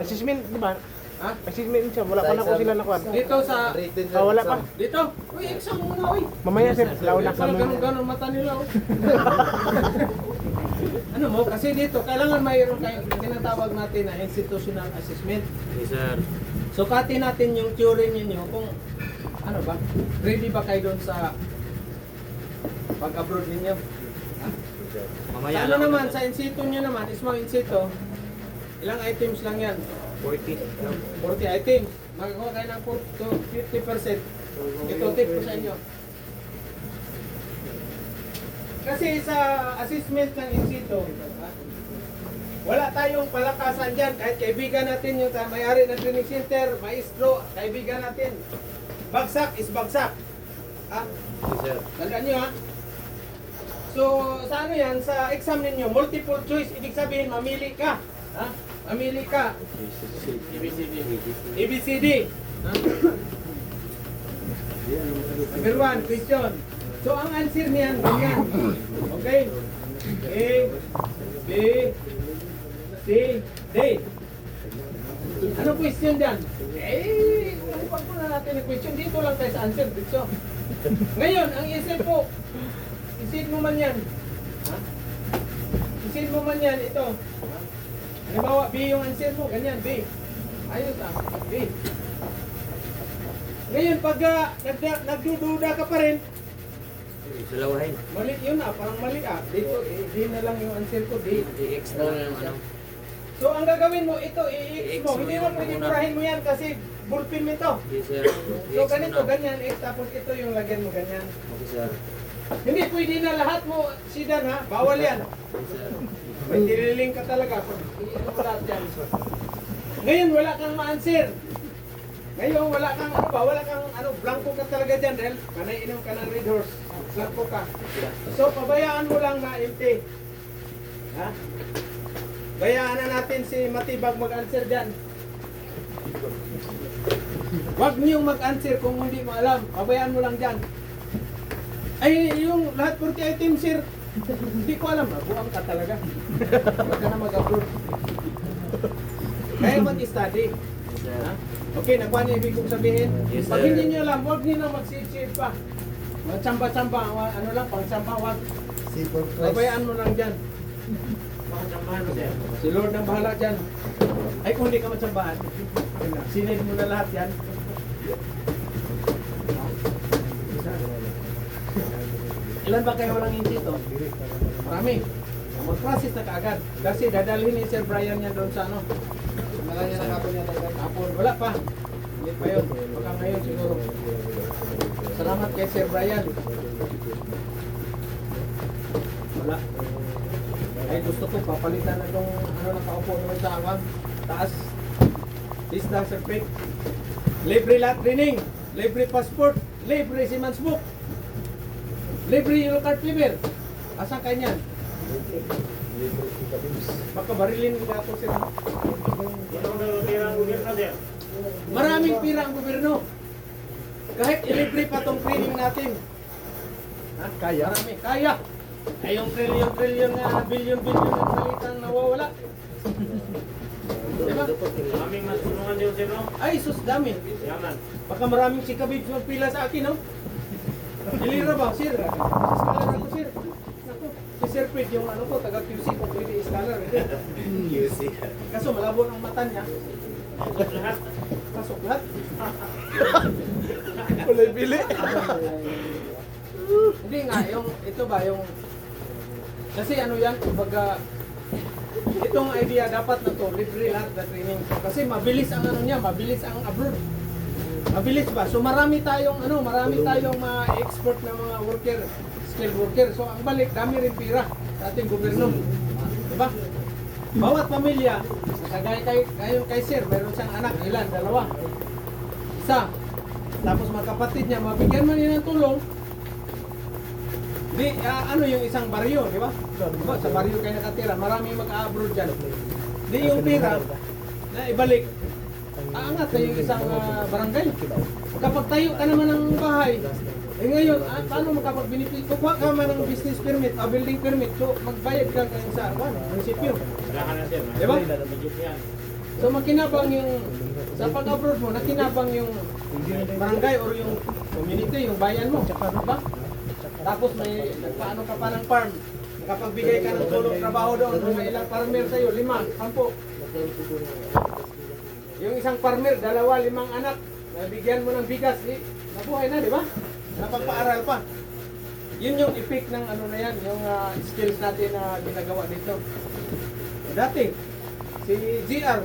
Assessment, di ba? Ha? Assessment siya. Wala pa na ko sila nakuha. Dito sa... Written, sir. Wala pa. Dito. Uy, exam mo muna, uy. Mamaya, sir. Launa Parang kami. ganun-ganun mata nila, oh. Ano mo? Kasi dito, kailangan mayroon kayong tinatawag natin na institutional assessment. Yes, sir. Sukatin natin yung theory ninyo kung ano ba, ready ba kayo doon sa pag-abroad ninyo? Ha? Mamaya Sa ano naman, sa in-situ nyo naman, is mga in-situ, ilang items lang yan? 40. 40 items. Magkuha kayo ng 4 to 50%. Ito tip ko sa inyo. Kasi sa assessment ng in-situ, wala tayong palakasan dyan. Kahit kaibigan natin yung may-ari ng training center, maestro, kaibigan natin. Bagsak is bagsak. Ha? Yes, sir. Tandaan nyo ha. So, sa ano yan, sa exam ninyo, multiple choice, ibig sabihin, mamili ka. Ha? Mamili ka. ABCD. Ha? Number 1, question. So, ang answer niyan, ganyan. Okay? A, B, C, D. Ano question dyan? Eh, pag na natin ang question, dito lang tayo sa answer. Dito. Ngayon, ang isip po, isip mo man yan. Ha? Isip mo man yan, ito. Ha? Halimbawa, B yung answer mo, ganyan, B. Ayos ah, B. Ngayon, pag nagdududa ka pa rin, Sulawahin. mali yun ah, parang mali ah. Dito, D na lang yung answer ko, D. I-X na lang yung ano. So, ang gagawin mo, ito, i-X I-X mo. mo Hindi na mo muna. pwede purahin mo yan kasi bullpen mo ito. Yes, sir. So, I-X ganito, mo na. ganyan, X, tapos ito yung lagyan mo, ganyan. Okay, sir. Hindi pwede na lahat mo, Sidan ha, bawal yan. Yes, sir. May tililing ka talaga. Pag iinom mo lahat yan. Ngayon, wala kang ma-answer. Ngayon, wala kang blanco ka talaga dyan dahil kanay inom ka ng Red Horse. Blanco ka. So, pabayaan mo lang na empty. Ha? Bayaan na natin si Matibag mag-answer dyan. Huwag niyong mag-answer kung hindi mo alam. Pabayaan mo lang dyan. Ay, yung lahat 40 items, sir. Hindi ko alam. Buang ka talaga. Huwag ka na mag-upload. Kaya mag-study. Yes, sir. Ha? Okay, nakuha niyo ibig kong sabihin. Yes, Pag sir. hindi niyo alam, huwag niyo na mag-sit pa. Magtsamba-tsamba, ano lang, pang-tsamba, huwag. Sipon price. Pabayaan mo lang dyan. Si Lord ang bahala dyan. Ay, kung hindi ka matsambahan, sinave mo na lahat yan. Ilan ba kayo walang inchi to? Marami. Mag-process na kaagad. Kasi dadalhin ni Sir Brian niya doon sa ano. Wala niya nakapon niya talaga. Hapon. Wala pa. Hindi pa yun. Baka ngayon siguro. Salamat kay Sir Brian. Wala. Ay gusto ko papalitan na itong ano nakaupo naman sa awang. Taas. Pista Sir Pete. Libre lahat training. Libre passport. Libre Siemens book. Libre yellow card fever. Asan kayo niyan? Baka barilin nila ako sila. Ito ang nagtira ang gobyerno, sir. Maraming pira ang gobyerno. Kahit ilibre pa tong training natin. Ha? Kaya? Marami. Kaya. Ay yung trillion nga, billion na salitang nawawala. Diba? Aming matulungan din, sir, no? Ay, sus dami. Yaman. Baka maraming chikabibs magpila sa akin, no? Dilira ba, sir? Scholar ako, sir. Naku, si Sir Pete, yung ano ko, taga QC ko, pwede scholar. QC. Kaso malabo ng mata niya. Lahat. Pasok lahat. Kulay pili. Hindi nga, yung, ito ba, yung, kasi ano yan, kumbaga, itong idea dapat na to, libre lahat na training. Kasi mabilis ang ano niya, mabilis ang abroad. Mabilis ba? So marami tayong ma-export na mga worker, skilled worker. So ang balik, dami rin pira sa ating gobyerno. Diba? Bawat pamilya, kagaya kay Sir, mayroon siyang anak, ilan? Dalawa. Isa. Tapos mga kapatid niya, mabigyan man niya ng tulong. Di, ano yung isang baryo, di ba? Diba? Sa baryo kayo nakatira, marami mag-abroad dyan. Di yung pira na ibalik, aangat na yung isang barangay. Kapag tayo ka naman ng bahay, eh ngayon, paano makapag-benefit? Kukuha ka man ng business permit, building permit, so magbayad ka kayo sa munisipyo. Kailangan na, sir. Diba? Budget yan. So makinabang yung, sa pag-abroad mo, nakinabang yung barangay or yung community, yung bayan mo. Diba? Tapos may nagpaano ka pa ng farm. Nakapagbigay ka ng tulong trabaho doon. May ilang farmer sa'yo, 5, 10. Yung isang farmer, 2, 5 anak. Nabigyan mo ng bigas, nabuhay na, di ba? Napagpaaral pa. Yun yung effect ng ano na yan, yung skills natin na ginagawa dito. Dati, si GR,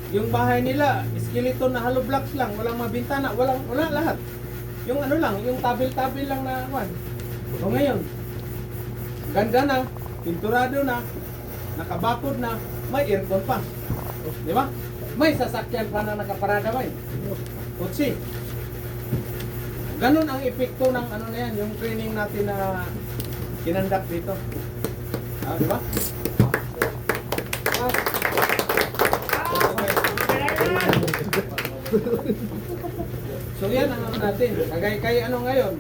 yung bahay nila, skeleton na hollow blocks lang, walang mabintana, wala lahat. Yung ano lang, yung tabil-tabil lang na kwan. O ngayon, ganda na, pinturado na, nakabakod na, may aircon pa. Di ba? May sasakyan pa na nakaparada ba? Kutsi. Ganun ang epekto ng ano na yan, yung training natin na kinandak dito. Di ba? So yan ang ano natin. Kagay ano ngayon,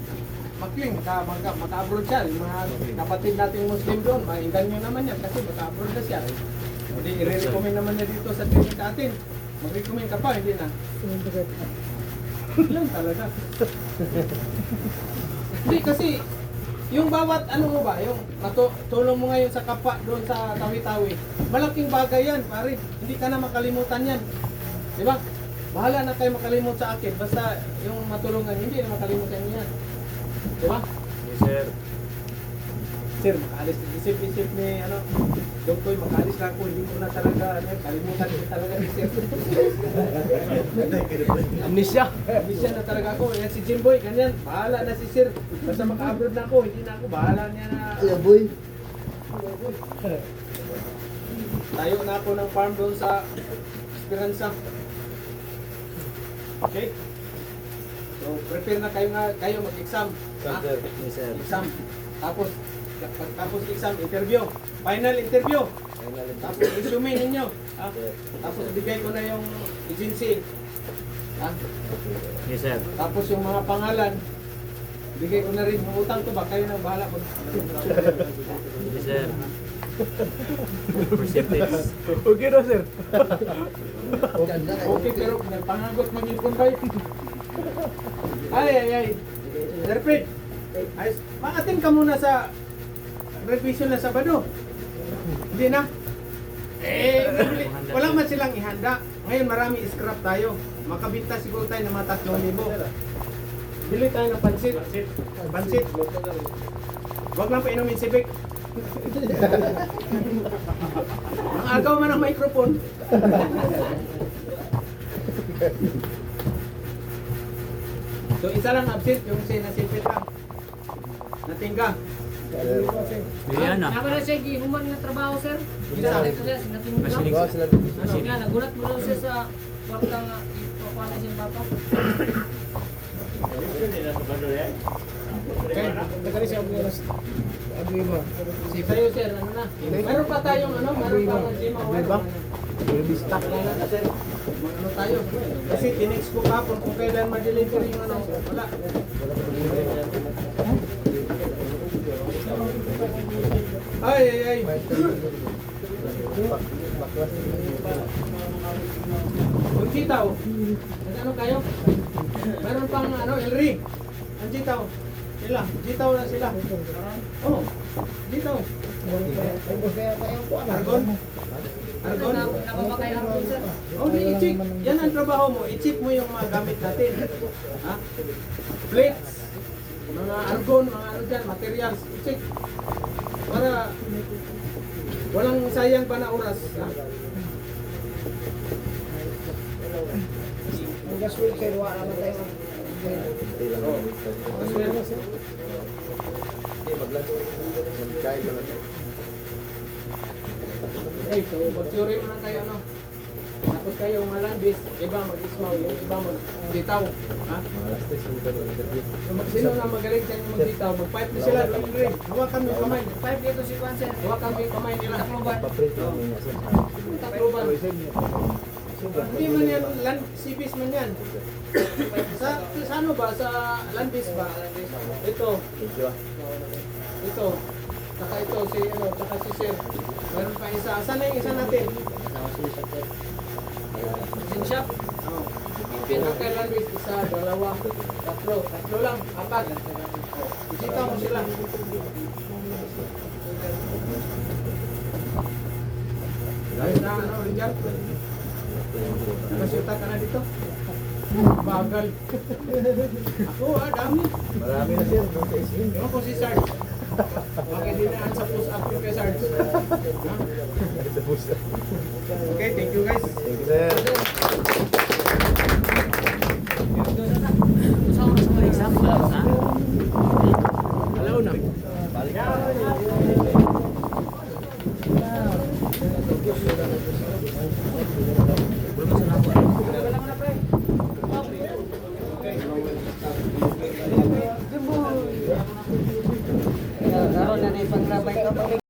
Makling, maka-abroad siya. Yung mga kapatid nating Muslim doon, maingan nyo naman yan kasi maka-abroad na siya. Hindi, i-recommend naman niya dito sa training natin. Mag-recommend ka pa, hindi na. Yan talaga. Hindi kasi, yung bawat ano mo ba, yung tulong mo ngayon sa kapwa doon sa Tawi-Tawi, malaking bagay yan, pare. Hindi ka na makalimutan yan. Di ba? Bahala na kayo makalimut sa akin, basta yung matulungan, hindi na makalimutan niya. Di ba? Yes, sir. Sir, makaalis, isip-isip ni, Doktoy, makaalis na ako, hindi ko na talaga, kalimutan ko talaga ni Sir. Amnesia. Amnesia na talaga ako, yan si Jimboy, ganyan, bahala na si Sir. Basta maka-abroad na ako, hindi na ako, bahala niya na. boy. Tayo na ako ng farm doon sa Esperanza. Okay? So, prepare na kayo mag-exam. Ha? Yes, sir. Exam. Tapos exam, interview. Final interview. Tapos resume ninyo. Ha? Tapos bigay ko na yung agency. Ha? Yes, sir. Tapos yung mga pangalan, bigay ko na rin. Utang ko ba? Kayo nang bahala. Yes, sir. Percentage. Okay na, sir. Okay, pero pangagot mag-ipon kayo. Ay. Sir Fred, ma-attend ka muna sa revision na Sabado. Hindi na. Wala man silang ihanda. Ngayon marami scrap tayo. Makabinta siguro tayo ng mga 3,000. Bili tayo ng pansit. Pansit. Huwag lang pa inumin si Vic. Ang agaw man ang microphone. So isa lang absent yung sinasipit lang. Natingga. Ako na siya, gihuman nga trabaho, sir. Isa. Ito siya, sinatingin lang. Ano, nga, nagulat mo daw siya sa kwarta nga, ipapala siyang bata. Si kayo sir, ano na? Meron pa tayong ano, meron pa ng gym award. Ano tayo? Kasi tinext ko kapon kung kailan ma-deliver yung ano. Wala. Ay, ay, ay. Yung sitaw. Ano kayo? Meron pang ano, Elri. Ang sitaw. Sila. Sitaw na sila. Oh, sitaw. Argon. Argon. Nakapakay lang po, sir. Oh, di i-check. Yan ang trabaho mo. I-check mo yung mga gamit natin. Ha? Plates. Mga argon, mga ano dyan, materials. I-check. Para walang sayang pa na oras. Ha? Okay, so mag-theory mo lang kayo, ano? Tapos kayo malambis, iba mag-ismaw, yung iba mag-ditaw. Ha? Sino na magaling sa inyo mag-ditaw? Mag-pipe na sila, Lindri. Hawakan mo yung kamay. Five dito si Juan, sir. Hawakan mo yung kamay nila. Takloban. Takloban. Hindi man yan, sibis man yan. Sa ano ba? Sa landbis ba? Ito. Ito. Saka ito, si ano, saka si Sir. Meron pa isa. Saan na yung isa natin? Sin shop. Oh. Pinaka landbis, isa, dalawa, tatlo. Tatlo lang, apat. Isita mo sila. Dahil na ano, Richard? Nakasyuta ka na dito? Bagal. Ako dami. Marami na sir, doon sa SM. Ewan ko si Sarge. Bakit din na sa push-up yung kay Sarge? Ha? Okay, thank you guys. Thank you sir.